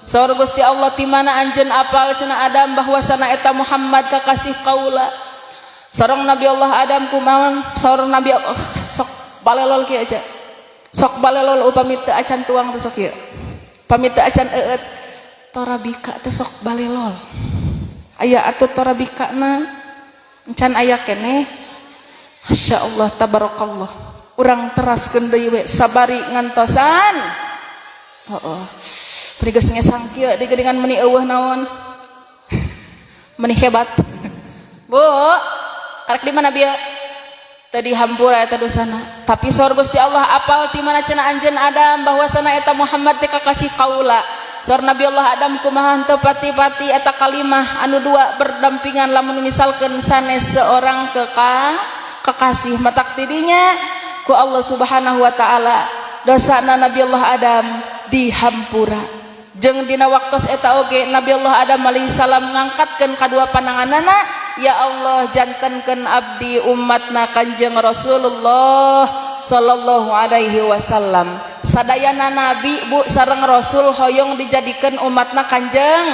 Saur Gusti Allah ti mana anjeun apal cenah Adam bahwasana eta Muhammad kakasih kaula. Sareng Nabi Allah Adam kumaon saur Nabi sok balelol kieu aja. Sok balelol upami teu acan tuang teh sok kieu. Pami teu acan eueut torabika teh sok balelol. Aya atuh torabikana encan aya keneh. Masyaallah tabarakallah. Urang teraskeun deui we sabari ngantosan. Heeh. Pari geus ngesang kieu di geuningan meuni eueuh naon? Meuni hebat. Bu, karek di mana bieu? Teu dihampura eta dosana. Tapi saur Gusti Allah apal ti mana cenah anjeun Adam bahwasana eta Muhammad teh kakasih kaula. Saur Nabi Allah Adam kumaha henteu pati-pati eta kalimah anu dua berdampingan lamun misalkeun sanes seorang kekasih matak tidinya ku Allah Subhanahu wa taala dosana Nabi Allah Adam dihampura. Jeung dina waktos eta oge Nabi Allah Adam alaihi salam ngangkatkeun kadua pandanganana, ya Allah jantenkeun abdi umatna Kanjeng Rasulullah sallallahu alaihi wasallam. Sadayana nabi Bu sareng Rasul hoyong dijadikeun umatna Kanjeng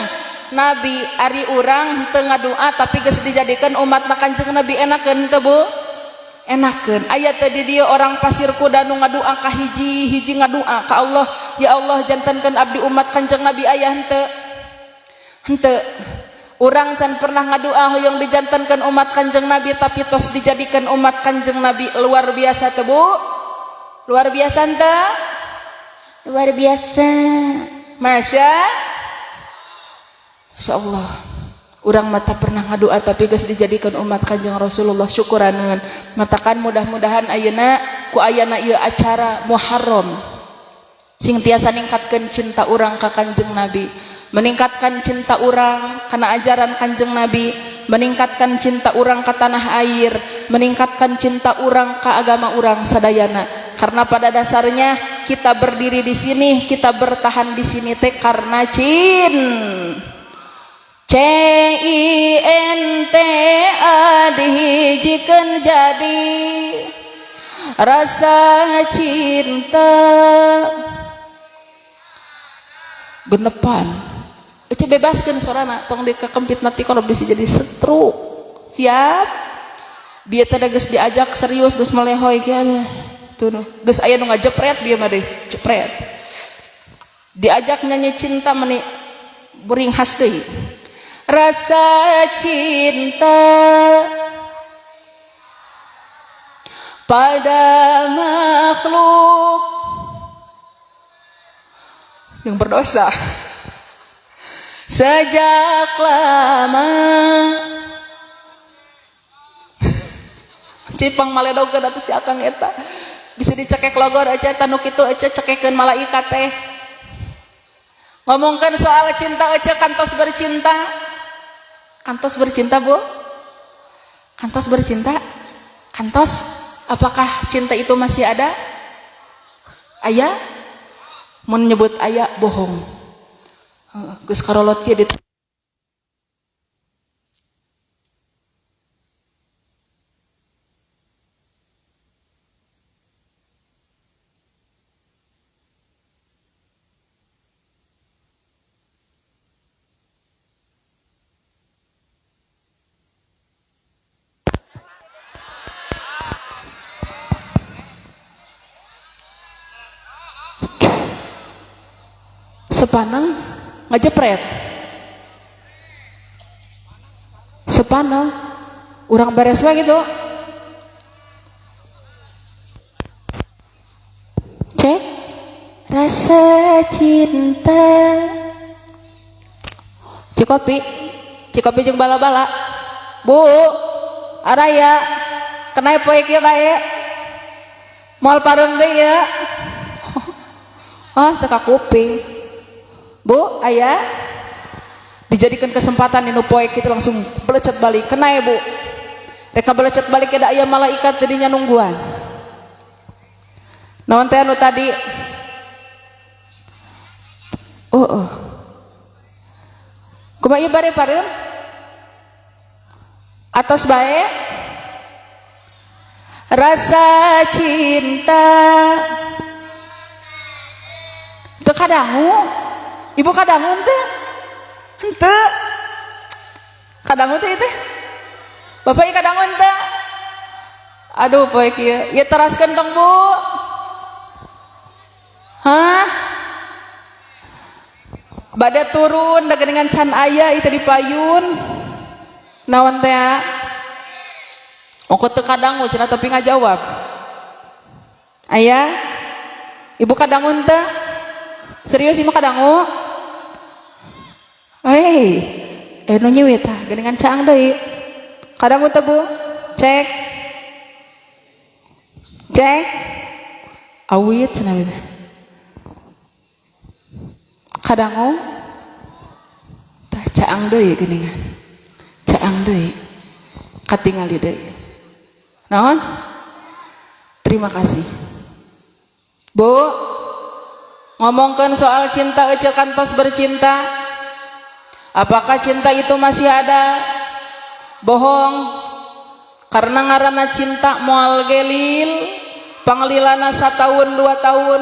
Nabi. Ari urang teu ngadoa tapi geus dijadikeun umatna Kanjeng Nabi enakeun teu Bu? Enakeun. Aya teh di dieu orang pasir kuda nu ngadoa ka hiji ngadoa ka Allah, ya Allah jantenkeun abdi umat Kanjeng Nabi aya henteu? Henteu. Urang can pernah ngadoa hoyong dijantenkeun umat Kanjeng Nabi tapi tos dijadikeun umat Kanjeng Nabi. Luar biasa teu Bu? Luar biasa henteu? Luar biasa. Masya Allah. Urang mata pernah ngadoa tapi geus dijadikeun umat Kanjeng Rasulullah syukuraneun. Matakan mudah-mudahan ayeuna ku ayana ieu acara Muharram sing tiasa ningkatkeun cinta urang ka Kanjeng Nabi, meningkatkan cinta urang kana ajaran Kanjeng Nabi, meningkatkan cinta urang ka tanah air, meningkatkan cinta urang ka agama urang sadayana. Karena pada dasarnya kita berdiri di sini, kita bertahan di sini teh karena cinta dihijikeun jadi rasa cinta genepan ece bebaskan suarana tong dikekempit nanti kalau bisa jadi setruk siap biar tadi geus diajak serius geus melehoy kieu tuh geus aya nu ngajepret bieu mah deui jepret diajak nyanyi cinta meni beuring khas deui rasa cinta pada makhluk yang berdosa sejak lama cipang maledogeun atuh si akang eta bisa dicekek logor aja tanu kitu aja cekekeun malaikat teh ngomongkan soal cinta aja kantos bercinta bu kantos bercinta kantos apakah cinta itu masih ada aya mun nyebut aya bohong geus karolot ieu di sepanang ngajepret sepanang urang beres wae gitu cek rasa cinta cikopi jeung bala-bala bu araya kenai poe kieu bae moal pareung deui ya teu ka kuping bu ayah dijadikan kesempatan inu poek kita langsung belecet balik kena ya bu mereka belecet balik ada ayah malaikat tadinya nungguan naon teh anu tadi kumaha ieu bare pareun atas bae rasa cinta teu kadangu ibu kadangun teh henteu kadangun teh teh bapak ieu kadangun teh aduh poe kieu ieu teraskeun tong bu bade turun da geuningan can aya ieu teh dipayun naon teh ongko teu kadangu cenah tapi ngajawab aya ibu kadangun teh serius ieu mah kadangu nu nyeuit tah geuningan caang deui kadangu teh bu cek awit cenah teh kadangu tah caang deui geuningan caang deui katingali deui naon terima kasih bu ngomongkan soal cinta ece kantos bercinta apakah cinta itu masih ada bohong karena ngaranna cinta moal gelil panglilana 1 tahun 2 tahun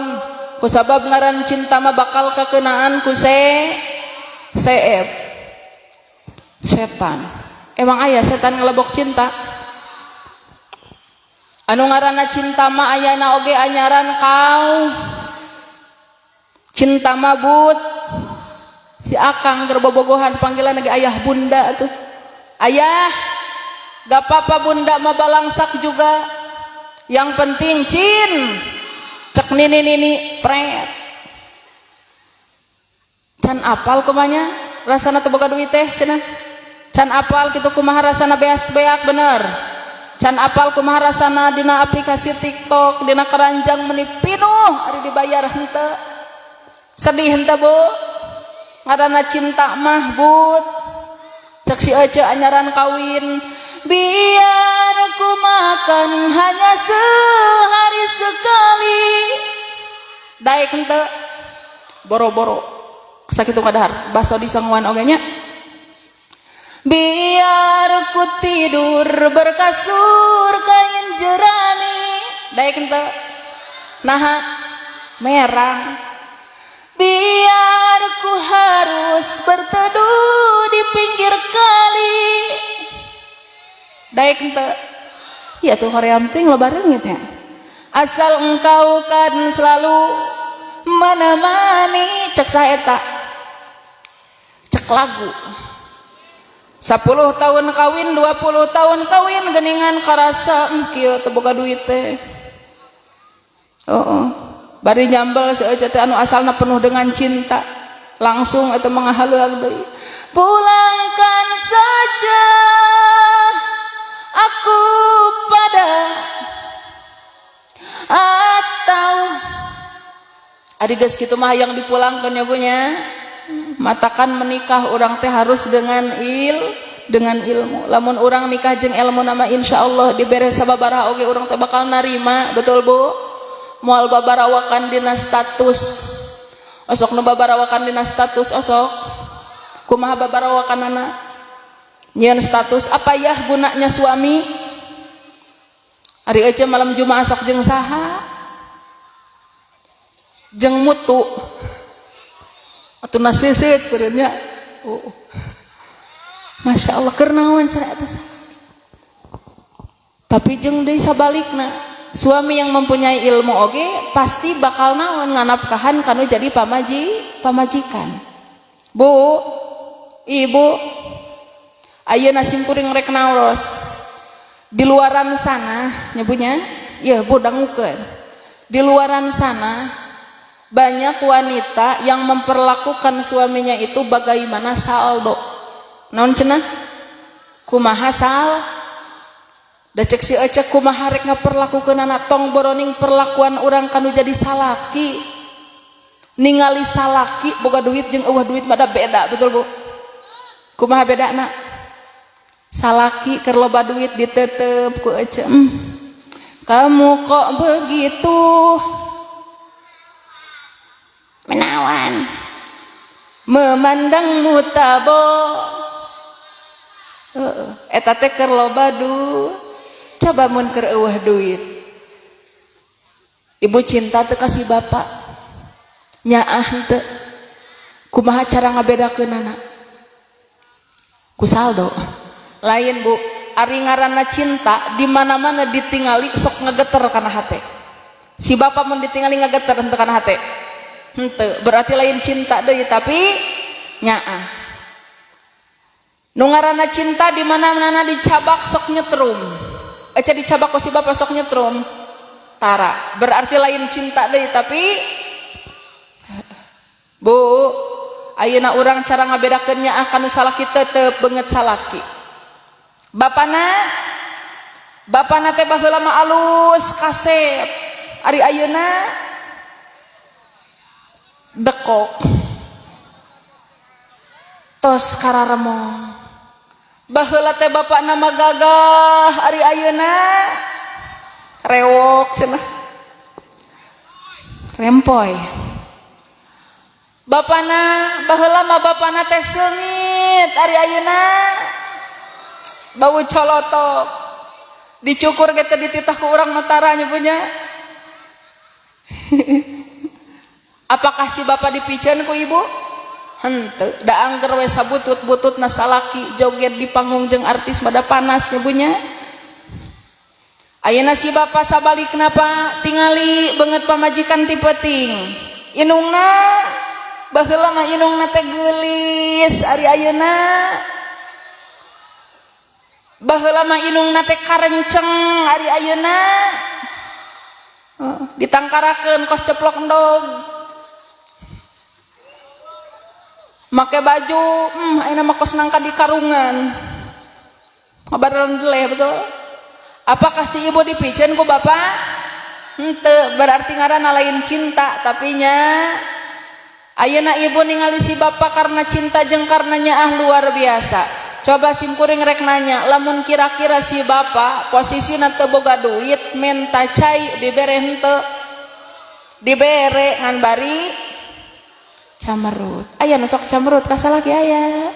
kusabab ngaran cinta mah bakal kakeunaan ku seep setan emang aya setan ngelebok cinta anu ngaranna cinta mah ayana oge anyaran kau cinta mabut si akang gerbobogohan panggilan lagi ayah bunda tuh ayah gak apa-apa bunda mah balangsak juga yang penting cin cek nini pret can apal kumanya rasana teu boga duit teh cenah can apal kitu kumaha rasana beak bener can apal kumaha rasana dina aplikasi TikTok dina keranjang meni pinuh ari dibayar henteu sedih henteu bu ngaranna cinta mah but cek si ece anyaran kawin biar ku makan hanya sehari sekali daek henteu boro-boro sakitu kadahar baso disangguan ogenya biar ku tidur berkasur kain jerami daek henteu naha merang biar ku harus berteduh di pinggir kali. Daek ente. Ya tuh hoream ting lo barengnya. Asal engkau kan selalu menemani cek saeta. Cek lagu. 10 tahun kawin, 20 tahun kawin geningan karasa kieu teu boga duit teh. Bari nyambel seueuh teh anu asalna penuh dengan cinta. Langsung eta mangahaluang deui. Pulangkan saja aku pada atau adi geus kitu mah yang dipulangkan ya punya. Matakan menikah orang teh harus dengan ilmu. Lamun orang nikah jeung ilmu nama insyaallah dibere sababaraha oge orang teh bakal narima, betul Bu? Moal babarawakan dina status. Osok nu babarawakan dina status osok. Kumaha babarawakanana? Nyieun status apa ya gunanya suami? Ari aja malam Jumaah sok jeung saha? Jeung mutu. Atuh nasisit beureunya. Masya Allah kernawan cara atas. Tapi jeung deui sabalikna, suami yang mempunyai ilmu oge pasti bakal naon nganapkahan kanu jadi pamajikan. Bu, Ibu, ayeuna simkuring rek naos. Di luaran sana, nyebunya, ya Bu dangukeun. Di luaran sana banyak wanita yang memperlakukan suaminya itu bagaimana saldo. Naon cenah? Kumaha sal? Da cek si ecek kumaha rek ngaperlakukeun anak tong boroning perlakuan orang kanu jadi salaki. Ningali salaki boga duit jeung eueuh duit mah da beda, betul Bu? Kumaha bedana? Salaki keur loba duit ditetep ku ecek. Kamu kok begitu? Menawan memandangmu tabo eta teh keur loba duit coba mun keur eueuh duit ibu cinta teu kasih bapak nyaah teu kumaha cara ngabedakeunana ku saldo lain Bu ari ngaranna cinta di mana-mana ditingali sok ngageter kana hate si bapak mun ditingali ngageter henteu kana hate henteu berarti lain cinta deui tapi nyaah nu ngaranna cinta di mana-mana dicabak sok nyetrum aca dicabak ku si bapak sok nyetrum tara berarti lain cinta deui tapi Bu ayeuna urang cara ngabedakeun nyaah kanu salaki teu beungeut salaki bapana teh baheula mah alus kasep ari ayeuna dekok tos kararemong baheula teh bapakna mah gagah ari ayeuna rewok cenah rempoy baheula mah bapana teh seungit ari ayeuna bau colotok dicukur ge teh dititah ku urang Matara nyebunya. Apakah si bapak dipiceun ku ibu? Henteu, da angger we sabutut-bututna salaki joget di panggung jeung artis mada panas nyebunya. Ayeuna si bapak sabalikna Pak tingali beungeut pamajikan ti peuting. Inungna baheula mah inungna teh geulis ari ayeuna. Baheula mah inungna teh karenceng ari ayeuna. Ditangkarakeun kos ceplok endog. Make baju ayeuna mah kos nangka di karungan ngabareun deleh betul. Apakah si ibu dipiceun ku bapak? Henteu, berarti ngaranna lain cinta tapi nya ayeuna ibu ningali si bapak karena cinta jeung karena nyaah luar biasa. Coba simkuring rek nanya, lamun kira-kira si bapak posisina teu boga duit menta cai dibere henteu? Dibere ngan bari camerut. Aya nu sok camerut ka salaki aya.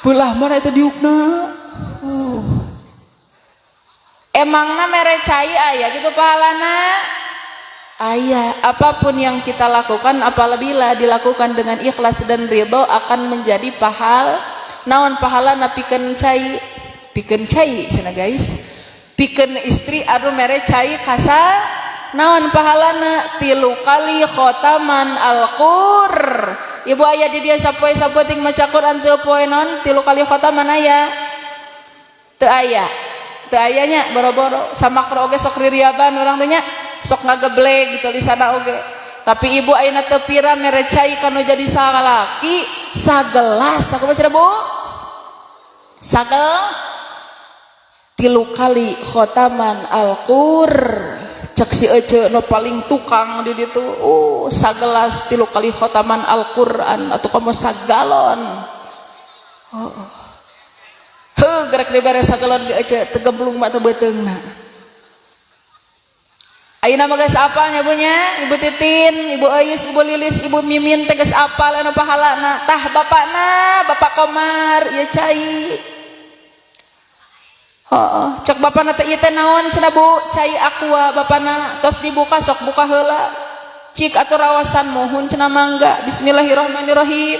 Beulah mah eta diukna. Emangna mere cai aya gitu pahalana? Ayah, apapun yang kita lakukan apabila dilakukan dengan ikhlas dan ridho akan menjadi naon pahala na pikeun cai cenah guys, pikeun istri anu mere cai kasa naon pahalana 3 kali khotaman Al-Qur. Ibu aya di dia sapoe-sapoe ting maca Quran 3 poe naon 3 kali khotaman aya teu ayanya boro-boro samakro oge sok ririaban urang teh nya sok ngagebleg gitu di sana oge. Tapi ibu ayeuna teu pira mere cai kanu jadi salaki sagelas aku baca Bu sagel 3 kali khotaman Al-Qur. Cek si Ece no paling tukang di ditu sagelas 3 kali khotaman Al-Qur'an atau kamu sagalon gerak dibere sagalon ke Ece tegemblung mata beteungna. Ayeuna mah geus apal nya bunya Ibu Titin, Ibu Ais, Ibu Lilis, Ibu Mimin teh geus apal anu pahalana. Tah Bapak Komar ieu cai. Cek bapana teh ieu teh naon cenah Bu? Cai aqua bapana tos dibuka sok buka heula. Cik atuh rawasan mohon cenah mangga. Bismillahirrahmanirrahim.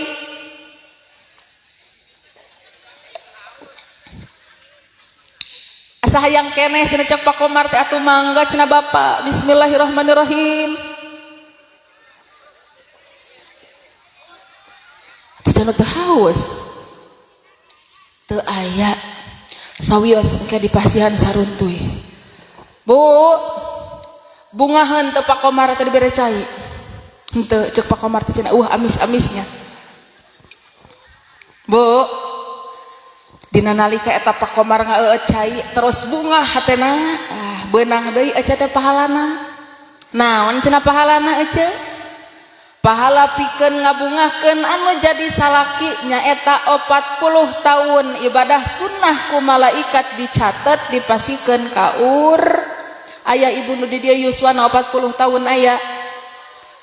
Asa hayang keneh cenah cek Pak Komar teh atuh mangga cenah Bapak. Bismillahirrahmanirrahim. Atuh cenah teu haus. Teu aya sawios engke dipasihan saruntuy. Bu, bungaheun teu Pak Komar teh dibere cai. Henteu cek Pak Komar teh cenah amis-amisnya. Bu, dina nalika eta Pak Komar ngaeueut cai terus bunga hatena, beunang deui ece teh pahalana. Naon cenah pahalana ece? Pahala pikeun ngabungahkeun anu jadi salaki nyaeta 40 tahun ibadah sunnah ku malaikat dicatet dipasikeun ka ur. Aya ibu nu di dieu yuswana 40 tahun aya.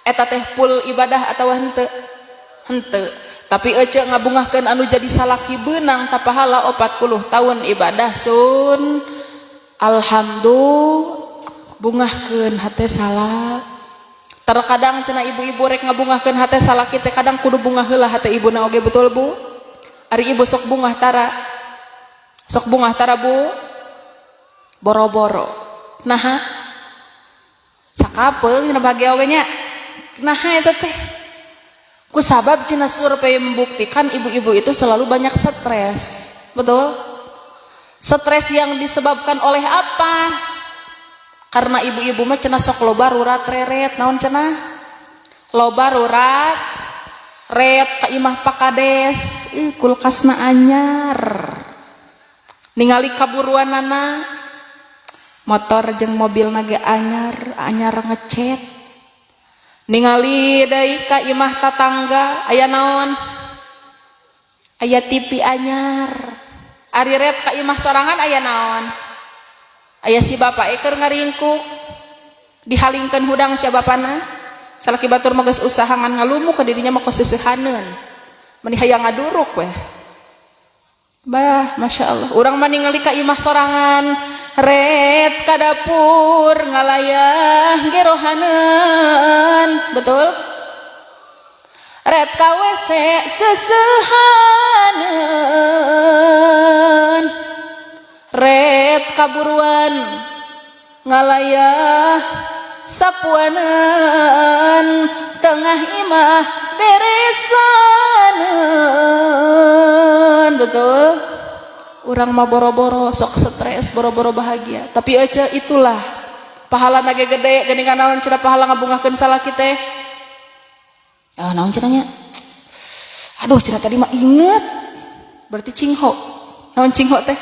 Eta teh full ibadah atawa henteu? Henteu. Tapi ece ngabungahkeun anu jadi salaki beunang ta pahala 40 tahun ibadah sun. Alhamdulillah bungahkeun hate salak. Terkadang cenah ibu-ibu rek ngabungahkeun hate salaki teh kadang kudu bunga heula hate ibuna oge betul Bu. Ari ibu sok bungah tara. Sok bungah tara Bu. Boro-boro. Naha? Sakapeung cenah bahagia oge nya. Naha eta teh? Ku sabab cenah survei membuktikan ibu-ibu itu selalu banyak stres. Betul? Stres yang disebabkan oleh apa? Karena ibu-ibu mah cenah sok loba rurat reret naon cenah loba rurat ret ka imah pakades kulkasna anyar ningali kaburuanana motor jeung mobil nage anyar ngecet ningali deui ka imah tatangga aya naon aya TV anyar ari ret ka imah sorangan aya naon aya si bapak keur ngaringkuk dihalingkeun hudang sia bapana salaki batur mah geus usaha ngan ngalumuk ka dirinya mah koseusehaneun meni hayang ngaduruk weh bah masyaallah urang mah ningali ka imah sorangan ret ka dapur ngalayah gerohaneun betul ret ka WC seseuhaneun ret kaburuan ngalayah sapuaneun tengah imah beresaneun betul urang mah boro-boro sok stres boro-boro bahagia tapi ece itulah pahala nage gede geuningan naon cenah pahala ngabungahkeun salaki teh naon cenahnya aduh cenah tadi mah inget berarti cingho naon cingho teh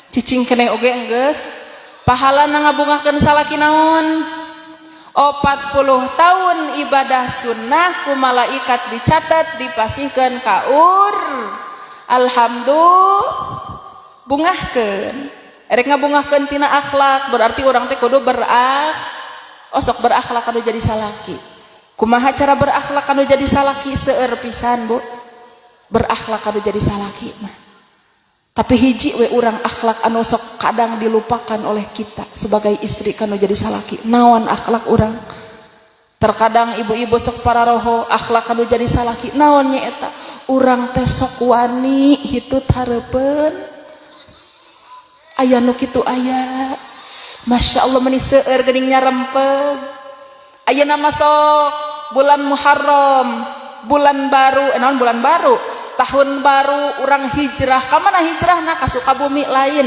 cicing keneh oge enggeus pahala ngabungahkeun salaki naon 40 tahun ibadah sunnah ku malaikat dicatat dipasihkeun ka ur. Alhamdulillah bungahkeun erek ngabungahkeun tina akhlak berarti urang teh kudu sok berakhlak anu jadi salaki. Kumaha cara berakhlak anu jadi salaki seueur pisan Bu berakhlak anu jadi salaki mah tapi hiji we urang akhlak anu sok kadang dilupakan oleh kita sebagai istri kanu jadi salaki naon akhlak urang Terkadang ibu-ibu sok para roho akhlak anu jadi salaki naon nya eta urang teh sok wani hitut hareupeun aya nu kitu aya Masya Allah meni seueur geuning nyarempeg ayeuna mah sok bulan Muharram bulan baru naon bulan baru tahun baru urang hijrah ka mana hijrahna ka Sukabumi lain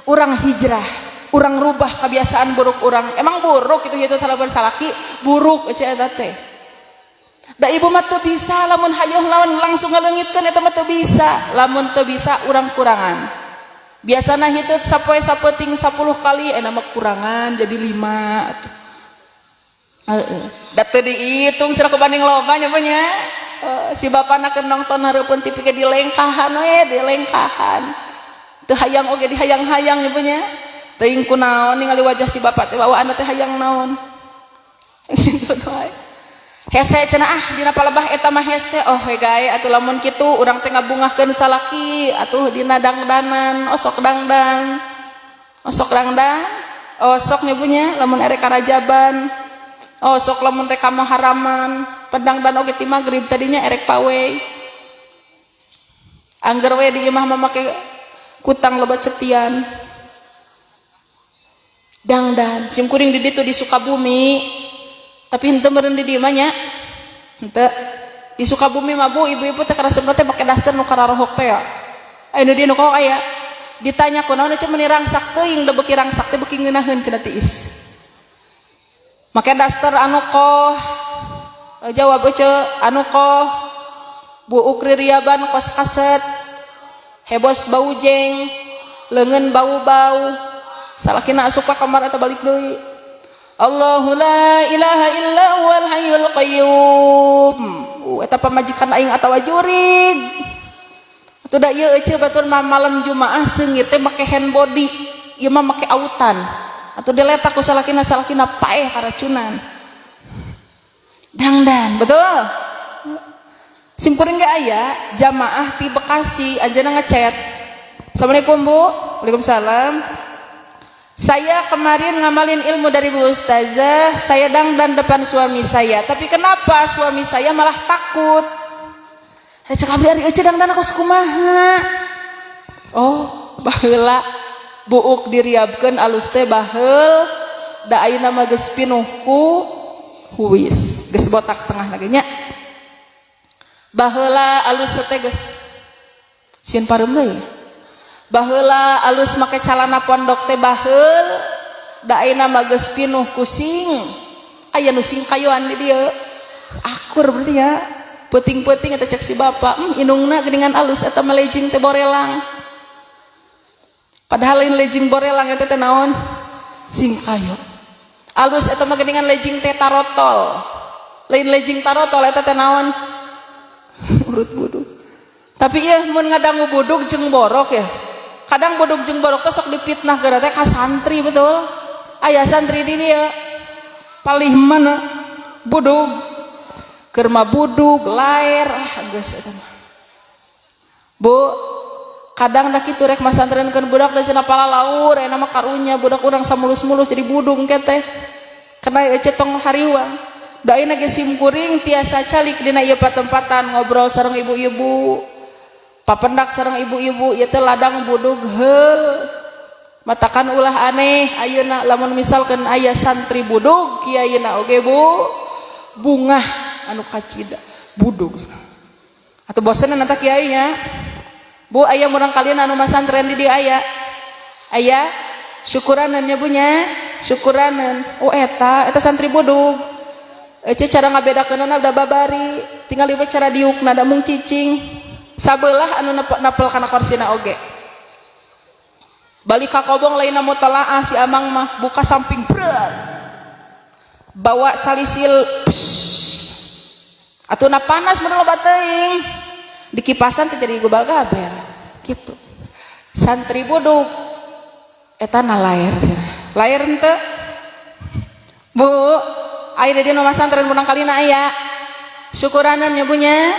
urang hijrah urang rubah kebiasaan buruk urang emang buruk itu halapan salaki buruk aja eta teh da ibu mah teu bisa lamun hayeuh lawan langsung ngaleungitkeun eta mah teu bisa lamun teu bisa urang kurangan biasana hitut sapoe sapeting 10 kali eta mah kurangan jadi 5 atuh da teu diitung cenah kubanding loba nya nya si bapana keur nongton hareupeun TV ke dilengkahan we dilengkahan teu hayang oge dihayang-hayang nya nya teuing kunaon ningali wajah si bapak teh bawaan teh hayang naon gitu doy hese cenah dina palebah eta mah hese oh we gae atuh lamun kitu urang teh ngabungahkeun salaki atuh dina dangdanan osok dangdang osok nyebunya lamun erek karajaban osok lamun rek kamaharaman pedangdan oge ti magrib tadinya erek pawe angger we di imah mah make kutang loba cetian dangdan simkuring di ditu di Sukabumi tapi henteu meureun di dieu mah nya henteu di Sukabumi mah Bu ibu-ibu teh karasep teh make daster nu kararohok teh aya nu dieu nu kok aya ditanya kunaon cenah meuni rangsak teuing da beuki rangsak teh beuki ngeunaheun cenah tiis make daster anu koh jawab euceu anu koh buuk ririaban kos kaset hebos bau jeng leungeun bau-bau salakina asup ka kamar eta balik deui Allahu la ilaha illa huwal hayyul qayyum eta pamajikan aing atawa jurig atuh da ieu euceu batur mah malam Jumaah seungit teh make hand body ieu mah make autan atuh diletak ku salakina paeh karacunan dangdan betul simkuring ge aya jamaah ti Bekasi anjeunna ngechat Assalamualaikum Bu Waalaikumsalam saya kemarin ngamalin ilmu dari Bu Ustazah saya dangdan depan suami saya tapi kenapa suami saya malah takut cek abdi ari eueuh dangdan aku kumaha oh baheula buuk diriabkeun alus teh baheul da ayeuna mah geus pinuh ku huwis geus botak tengah lagi nya baheula alus teh geus sieun pareum deui baheula alus make calana pondok teh baheul da ayeuna mah geus pinuh kusing aya nu sing kayuan di dieu akur berarti ya peuting-peuting eta cek si bapa inungna geuningan alus eta mah lejing teh borelang padahal lain lejing borelang eta teh naon sing kayu alus eta mah geuningan lejing teh tarotol lain lejing tarotol eta teh naon urut buduk tapi ieu mun ngadangu buduk jeung borok ya kadang buduk jeung borok teh sok dipitnah gara teh ka santri betul aya santri di dieu palih mana buduk keur mah buduk lair geus eta mah Bu kadang da kitu rek masantrenkeun budak teh cenah pala laur aya mah karunya budak urang samulus-mulus jadi budung keteh kena cetong hariwang da ayeuna ge simkuring tiasa calik dina ieu patempatan ngobrol sareng ibu-ibu papendak sareng ibu-ibu ieu teh ladang budug heul matakan ulah aneh ayeuna lamun misalkan aya santri budug kieu ayeuna oge Bu bungah anu kacida budug atuh bosenan eta kiai nya Bu aya murang kalian anu masantren di dieu aya syukuranan nya Bu nya syukuranan oh eta santri budug ece cara ngabedakeunna da babari tinggal ieu cara diukna da mung cicing sabelah anu napel kana korsina oge balik ka kobong lain mutalaah si amang mah buka samping berat bawa salisil atuna panas mun loba teuing di kipasan teh jadi gobal gaber gitu santri buduk eta na lair henteu Bu aya di dieu masantren munang kalina aya syukuranan nya Bu nya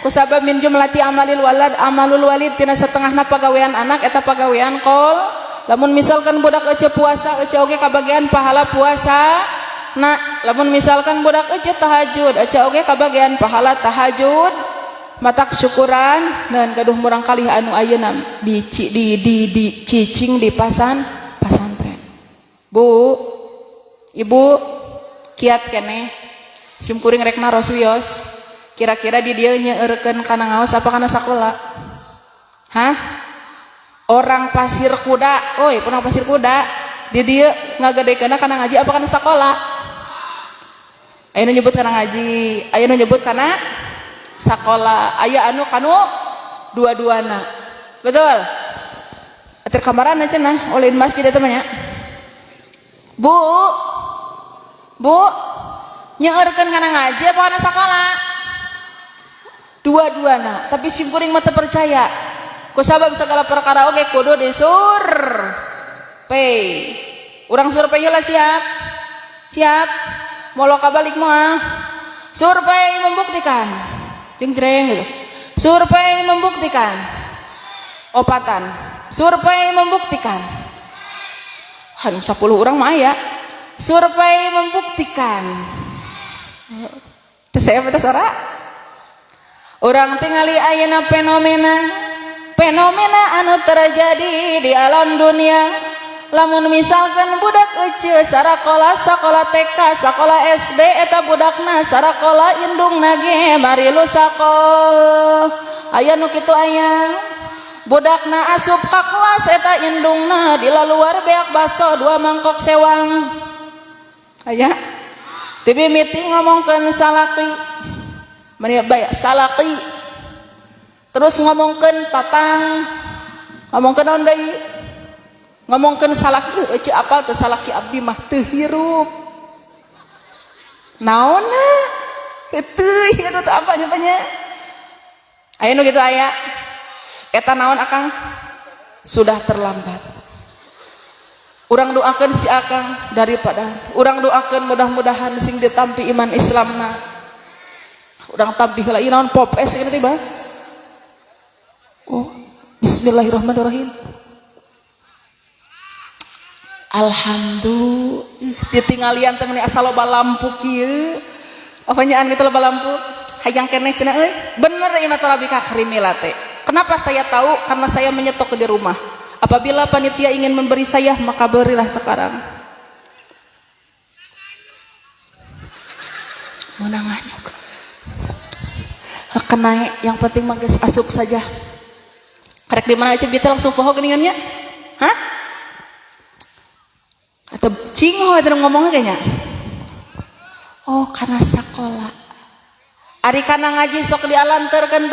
kusabab min jumlati amalul walid tina setengahna pagawean anak eta pagawean qol lamun misalkan budak eueuh puasa eueuh oge kabagian pahala puasa nah lamun misalkan budak ece tahajud ece oge kabagian pahala tahajud matak syukuran dan gaduh murang kali anu ayeuna di cicing di pasantren. Bu ibu kiat keneh simkuring rek naros wios kira-kira di dieu nyeurekeun kana ngaos apa kana sakola hah orang pasir kuda oi pernah pasir kuda di dieu ngagedekeunna kana ngaji apa kana sakola ayeuna nyebut kana ngaji ayeuna nyebut kana sakola aya anu kanu dua-duana betul atur kamarana cenah ulin masjid eta mah nya bu nyeurekeun kana ngaji apa kana sakola dua-duana tapi simkuring mah teu percaya ku sabab segala perkara oge kudu disurvei urang survei heula siap molo kabalik moal survei membuktikan jeung-jreng gitu survei membuktikan opatan survei membuktikan 10 urang mah aya survei membuktikan teu saya teh sora urang tingali ayeuna fenomena anu terjadi di alam dunia lamun misalkan budak ece sakola TK sakola SD eta budakna sakola indungna ge bari lu sakol aya nu kitu aya budakna asup ka kelas eta indungna di luar beak baso 2 mangkok sewang aya tibi meeting ngomongkeun salaki mani bae salaki terus ngomongkeun tatang ngomongkeun naon deui ngomongkeun salaki ece apal teu salaki abdi mah teu hirup naonna teu hirup apa nyapanya aya nu kitu aya eta naon akang sudah terlambat urang doakeun si akang daripada urang doakeun mudah-mudahan sing ditampi iman Islamna urang tampi heula ieu naon popes kitu tiba oh bismillahirrahmanirrahim alhamdulillah ditingalian teh meni asa loba lampu kieu apanyaan kitu loba lampu hayang keneh cenah euy bener ieu mah tarabi ka krimila teh kenapa saya tahu karena saya menyetok di rumah apabila panitia ingin memberi saya maka berilah sekarang menang anyuk kena yang penting mah geus asup saja karek di mana aja kita langsung poho geuningannya hah atau cingo eta ngomongnya kayaknya oh karena sakola ari kana ngaji sok dialanteurkeun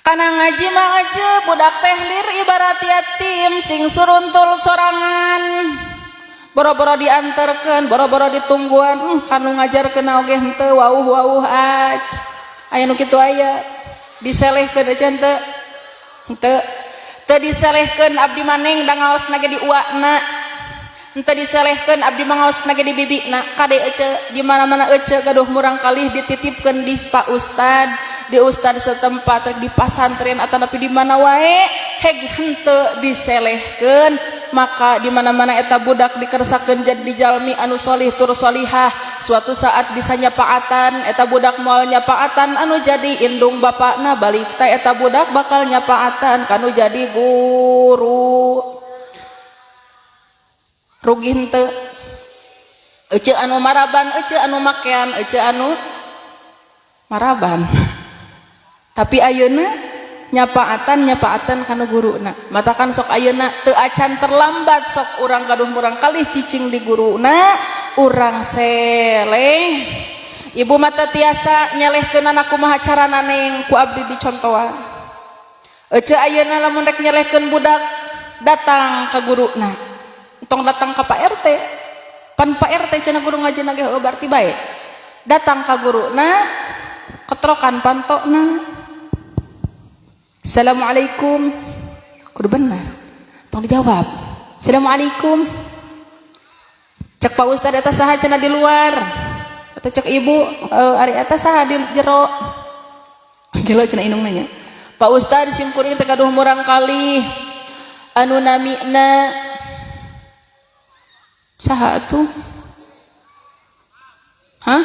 kana ngaji mah aja budak teh lir ibarat yatim sing suruntul sorangan boro-boro dianterkeun boro-boro ditungguan kanu ngajarkeun oge henteu wauh aj aya nu kitu aya diselehkeun acan teu teu diselehkeun abdi maneng da ngaosna ge di uwana henteu diselehkeun abdi mah ngaosna ge di bibina kade ece di mana-mana ece gaduh murang kalih dititipkeun di Pak Ustad di ustad setempat di pasantren atau di mana wae heg henteu diselehkeun maka di mana-mana eta budak dikersakeun jadi jalmi anu solih tur solihah suatu saat bisa nyapaatan eta budak moal nyapaatan anu jadi indung bapakna balik teh eta budak bakal nyapaatan kanu jadi guru rugi henteu ece anu maraban ece anu makean ece anu maraban tapi ayeuna nyapaatan kana guruna matakan sok ayeuna teu acan terlambat sok urang gaduh murang kalih cicing di guruna urang seleh ibu mata tiasa nyelehkeun anak kumaha carana neng ku abdi dicontohan ece ayeuna lamun rek nyelehkeun budak datang ka guruna entong datang ka Pak RT pan Pak RT cenah guru ngajina ge berarti bae datang ka guruna ketrokan pantokna Assalamualaikum kudu bener tong dijawab Assalamualaikum cek Pak Ustad eta saha cenah di luar atau cek ibu ari eta saha di jero gelo cenah indung nanya Pak Ustad simkuring teh gaduh murang kali anu namina Saha atuh? Hah?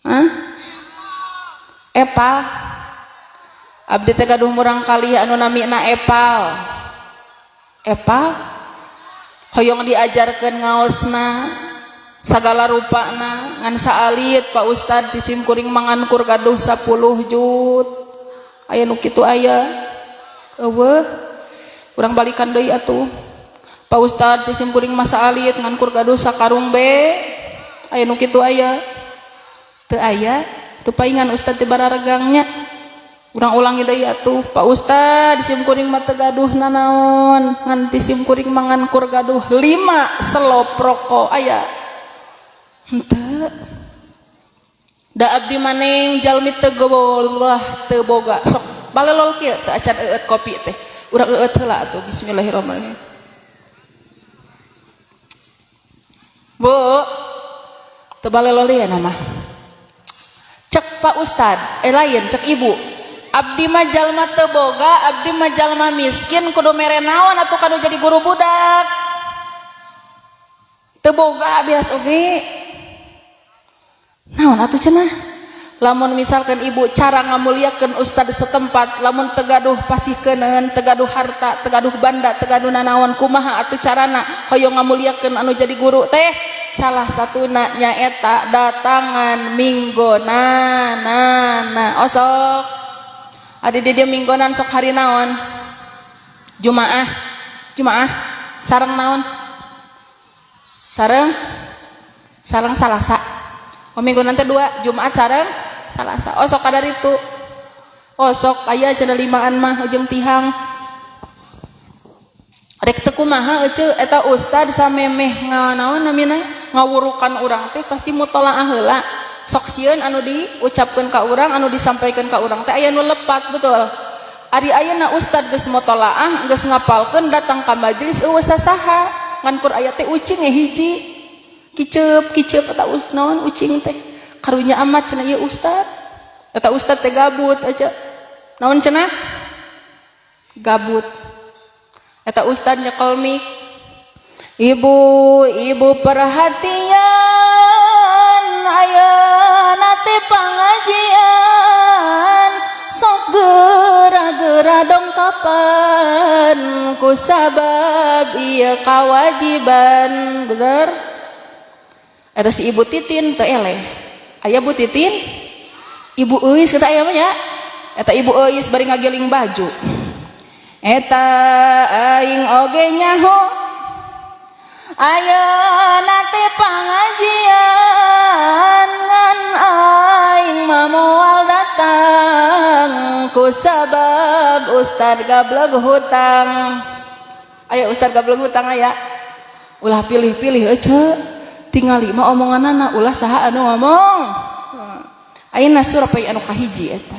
Hah? Epal. Abdi teh gaduh murang kali anu namina epal. Epal hoyong diajarkeun ngaosna sagala rupana ngan saalit Pak Ustad di Cimkuring mangankur gaduh 10 jut. Aya nu kitu aya. Eueuh. Urang balikan deui atuh. Pak Ustad di Cimkuring mah saalit ngankur gaduh sakarung be. Aya nu kitu aya. Teu aya. Teu paingan Ustad teh bararegangnya. Urang ulangi deui atuh. Pak Ustad di Cimkuring mah teu gaduh nanaon. Ngan di Cimkuring mangankur gaduh 5 selop rokok aya. Henteu. Da abdi maneng jalmi teu gobolah teu boga. Sok balelol kieu teu acan eueut kopi teh. Urang eueut heula atuh. Bismillahirrahmanirrahim. Bu, teu balelol ieu mah. Cek Pak Ustad, lain cek Ibu. Abdi mah jalma teu boga, abdi mah jalma miskin, kudu mere naon atuh kanu jadi guru budak. Teu boga bias oge. Naon atuh cenah? Lamun misalkan Ibu cara ngamuliakeun ustad setempat, lamun teu gaduh pasihkeuneun, teu gaduh harta, teu gaduh banda, teu gaduh nanaon, kumaha atuh carana hoyong ngamuliakeun anu jadi guru teh? Salah satuna nyaeta datangan minggona osok. Adi di dia minggonan sok hari naon? Jumaah. Sareng naon? Sareng Salasa. Minggonan teh 2, Jumaat sareng Salasa. Osok kadar itu. Osok aya cenah limaan mah ujung tihang. Rek teu kumaha euceu eta ustad samemeh nganaon namina ngawurukan urang teh pasti mutolaah heula. Sok sieun anu diucapkeun ka urang, anu disampaikan ka urang teh aya nu lepat betul. Ari ayeuna ustad geus mutolaah, geus ngapalkeun datang ka majelis eueuh sasaha. Ngan kur aya teh ucing hiji. Kiceup eta naon ucing teh. Karunya amat cenah ieu ustad. Eta ustad teh gabut aja. Naon cenah? Gabut. Eta ustad nyekel mik. Ibu perhatian ayeuna teh pangajian sok geura-geura dongkapan ku sabab ieu kawajiban. Bener? Eta si Ibu Titin teu eleh. Aya Bu Titin? Ibu Euis kita aya mah nya. Eta Ibu Euis bari ngagiling baju. Eta aing oge nyaho ayeuna teh pangajian ngan aing mah moal datang ku sabab ustad gablog hutang. Aya ustad gablog hutang aya. Ulah pilih-pilih euceu. Tingali mah omonganana ulah saha anu ngomong. Ayeuna survei anu kahiji eta.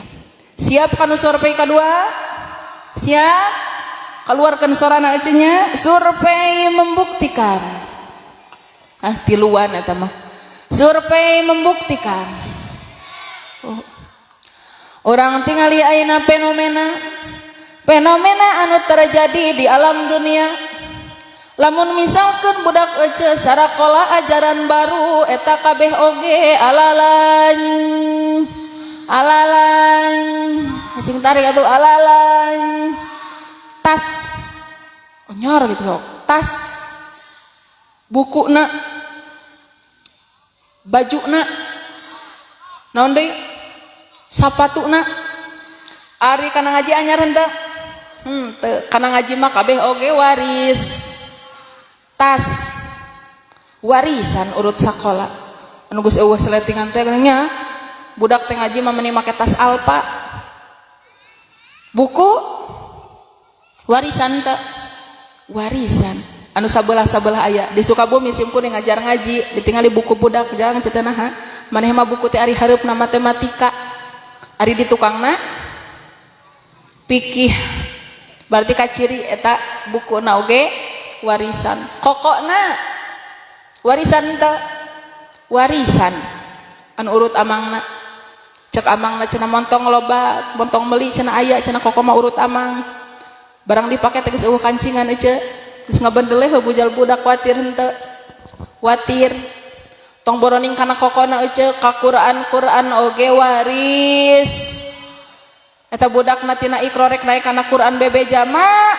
Siap kanu survei kadua? Siap? Keluarkan sorana euceu nya. Survei membuktikan. Tiluan eta mah. Survei membuktikan. Orang tingali ayeuna fenomena anu terjadi di alam dunia. Lamun misalkan budak euceu sarakola ajaran baru eta kabeh oge alalan cing tarik atuh alalan tas onyor gitu kok tas bukuna bajuna naon deui sapatuna ari kana ngaji anyar henteu teu kana ngaji mah kabeh oge waris tas warisan urut sakola anu geus eueuh seletingan teh nya budak teh ngaji mah meuni make tas Alpa buku warisan teh warisan anu sabelah-sabelah aya di Sukabumi Cimkuring ngajar ngaji ditingali buku budak jangan cenah maneh mah buku teh ari hareupna matematika ari di tukangna pikih berarti kaciri eta bukuna oge warisan. Kokokna warisan teh warisan anu urut amangna. Cek amangna cenah montong loba, montong meuli cenah aya cenah koko mah urut amang. Barang dipake teh geus eueuh kancingan euceu. geus ngabendeleh bujal budak watir henteu watir tong boroning kana kokona euceuk ka Quran oge waris eta budakna tina ikro rek naik kana Quran bebeja mak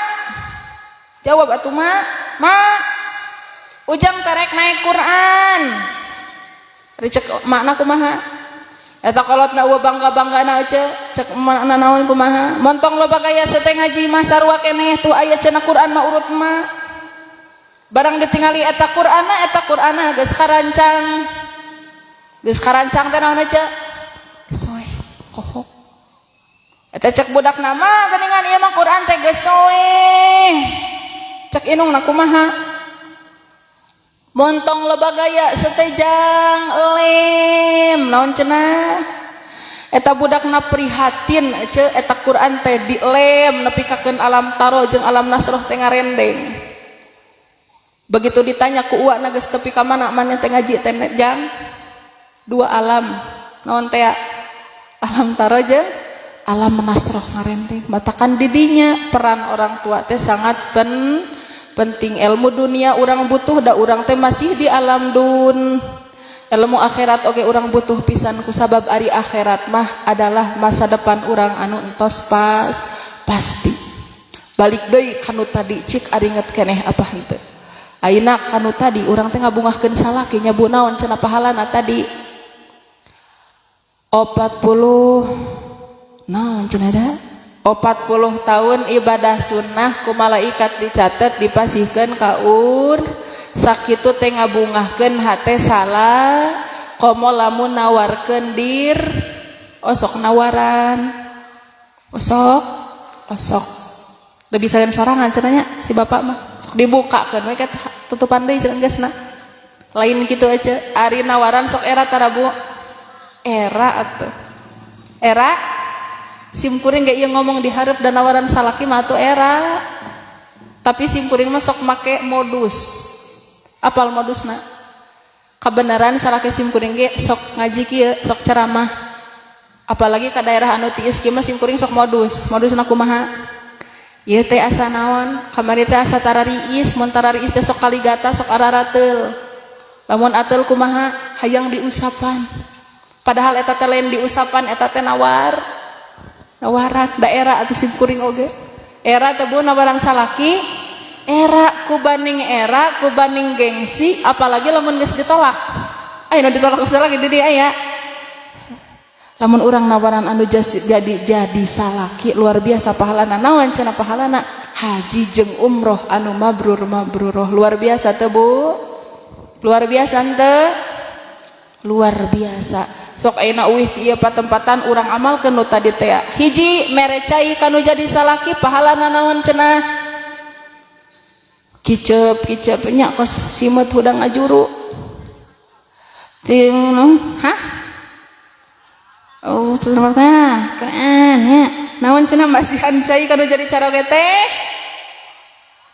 jawab atuh mak ujang terek naik Quran ricek makna kumaha eta kolotna eueuh bangga-banggana cek makna naon kumaha montong loba gaya seteh ngaji mah sarua keneh tuh aya cenah Quran mah urut mah barang ditingali eta Qur'ana geus karancang teh naon cek soe kohok eta cek budak nama geuningan ieu mah Quran teh geus soe cek inungna kumaha montong loba gaya setejang lem naon cenah eta budakna prihatin ce eta Quran teh di lem nepikakeun alam taro jeung alam nasroh teh ngarendeng begitu ditanya ku uwana geus tepi ka mana maneh teh ngaji teh jang dua alam naon teh alam taro jeung alam nasroh ngarendeng matakan didinya peran orang tua teh sangat penting ilmu dunia urang butuh da urang teh masih di alam dun ilmu akhirat oge urang butuh pisan ku sabab ari akhirat mah adalah masa depan urang anu entos pasti balik deui kanu tadi cik ari inget keneh apa henteu ayeuna kanu tadi urang teh ngabungahkeun salaki nyabu naon cenah pahalana tadi 40 naon cenah da 40 tahun ibadah sunnah ku malaikat dicatat dipasihkeun ka sakitu teh ngabungahkeun hate salah komo lamun nawarkeun dir osok nawaran osok lebih saeun sorangan cenanya si bapak mah sok dibukakeun we ket tutupan deui cenah geusna lain kitu aja ari nawaran sok era tarabu era atuh era simkuring gak iya ngomong di hareup dan nawaran salaki mah atuh era tapi simkuring mah sok make modus apal modusna kebenaran salaki simkuring ge sok ngaji kieu sok ceramah apalagi ka daerah anu tiis kieu mah simkuring sok modusna kumaha ieu teh asa naon kamari teh asa tarariis mun tarariis teh sok kaligata sok ararateul lamun ateul kumaha hayang diusapan padahal eta teh lain diusapan eta teh nawaran daerah atau simkuring oge era tebu nawarang salaki era kubaning gengsi apalagi lamun geus ditolak ayeuna ditolak salaki di dieu aya lamun urang nawaran anu jadi salaki luar biasa pahalana naon cenah pahalana haji jeung umroh anu mabrur luar biasa teu Bu luar biasa henteu luar biasa sok ayeuna uih ti ieu patempatan urang amalkeun nu tadi teh hiji mere cai kanu jadi salaki pahalana naon cenah kicep nya kos simet hudang ngajuru ting oh ternyata Quran ya naon cenah masihan cai kanu jadi caroge teh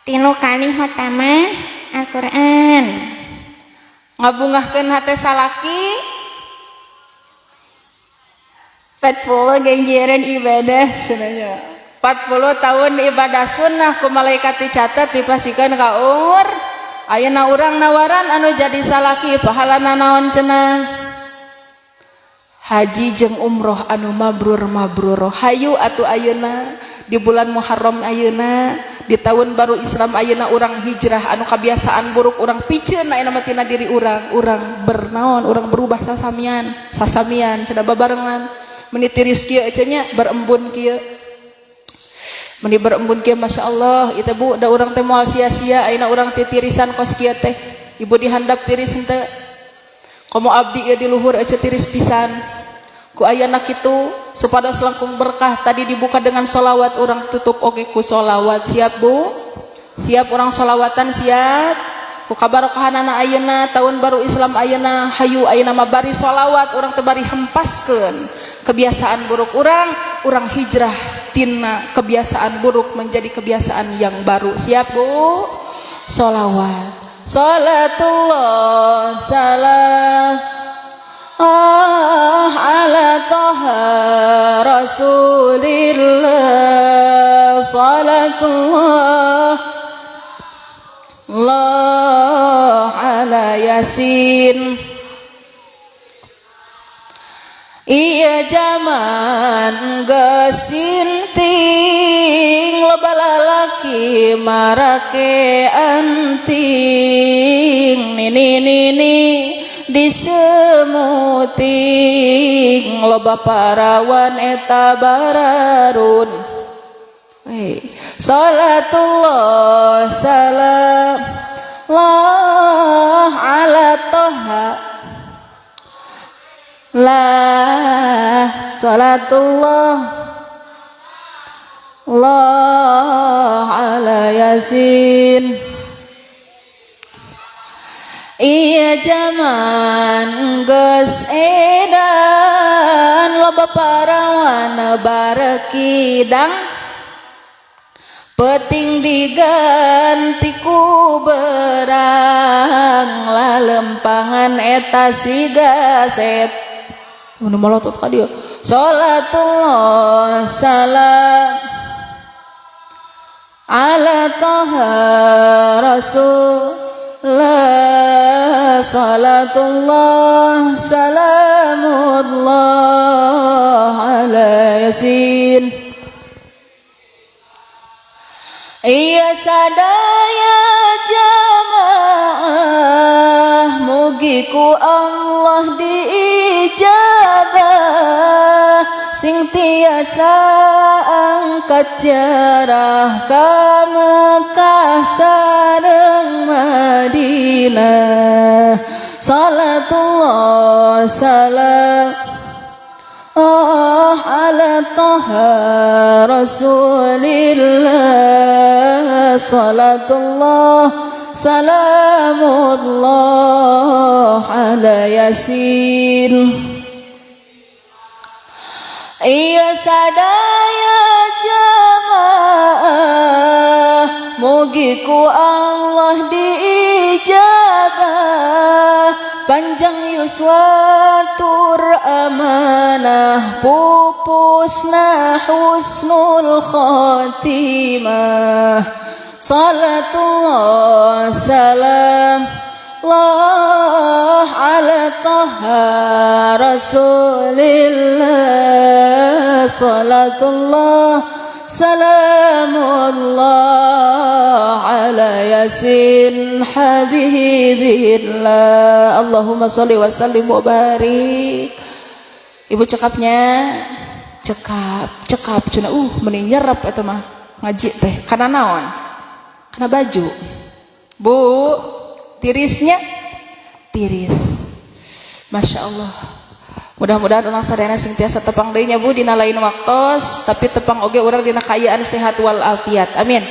3 kali hotama Al-Qur'an ngabungahkeun hate salaki 40 ganjaran ibadah sunahnya 40 tahun ibadah sunnah ku malaikat dicatat dipasikeun ka ayeuna urang nawaran anu jadi salaki pahalana naon cenah haji jeung umroh anu mabrur hayu atuh ayeuna di bulan Muharram ayeuna di tahun baru Islam ayeuna urang hijrah anu kabiasaan buruk urang piceun ayeuna mah tina diri urang bernaon urang berubah sasamian cenah babarengan meni tiris kieu cenah berembun kieu meni berembun kieu masyaallah ieu Bu da urang teh moal sia-sia ayeuna urang teh tirisan kos kieu teh ibu dihandap tiris henteu komo abdi ieu di luhur ece tiris pisan ku ayeuna kitu supados langkung berkah tadi dibuka dengan sholawat urang tutup oge ku sholawat siap Bu siap urang sholawatan siap ku kabarokahanana ayeuna tahun baru Islam ayeuna hayu ayeuna mah bari sholawat urang teh bari hempaskeun kebiasaan buruk urang hijrah tina kebiasaan buruk menjadi kebiasaan yang baru siap Bu sholawat salatullah salam ala taha rasulillah salatullah Allah ala Yasin. Iya zaman gesinting loba lalaki marake anting nini disemuting loba parawan eta bararun. Salatullah salam Allah ala toha la salatullah Allah ala Yasin. Iya zaman geus edan loba parawan barekidang peting diganti ku berang lalempangan eta sigaset nu malotot ka dieu. Salatullah salam ala toha rasulullah salatullah salamullah ala Yasin. Iya sadaya jamaah mugi ku Allah diijabah sing tiasa angkat jarah ka Mekah sareng Madinah. Salatullah salam ala toha rasulillah salatullah salamullah ala Yasin. Iya sadaya jamaah mugi ku Allah diijabah panjang yuswatur amanah pupusna husnul khotimah. Salatullah salam Allah ala toha rasulillah salatullah salamullah ala Yasin habibillah. Allahumma sholli wa sallim wa barik. Ibu cekapnya cekap cenah meni nyerep eta mah ngaji teh kana naon kana baju bu tirisnya tiris. Masya Allah, mudah-mudahan urang sadayana sing tiasa tepang deui nya bu dina lain waktos tapi tepang oge urang dina kaayaan sehat wal afiat amin.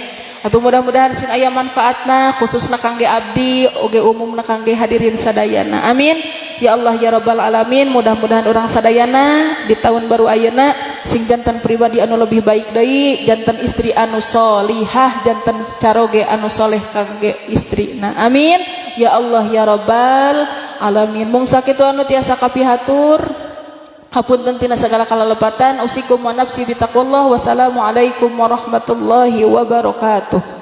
Atuh mudah-mudahan sing aya manfaatna khususna kangge abdi oge umumna kangge hadirin sadayana amin ya Allah ya rabbal alamin. Mudah-mudahan urang sadayana di tahun baru ayeuna sing jantan pribadi anu lebih baik deui, jantan istri anu sholihah, jantan caroge anu soleh kangge istrina amin ya Allah ya rabbal alamin. Mung sakitu anu tiasa kapihatur hapunten tina sagala kalalepatan usikum wa nafsi bitaqwallah. Wassalamualaikum warahmatullahi wabarakatuh.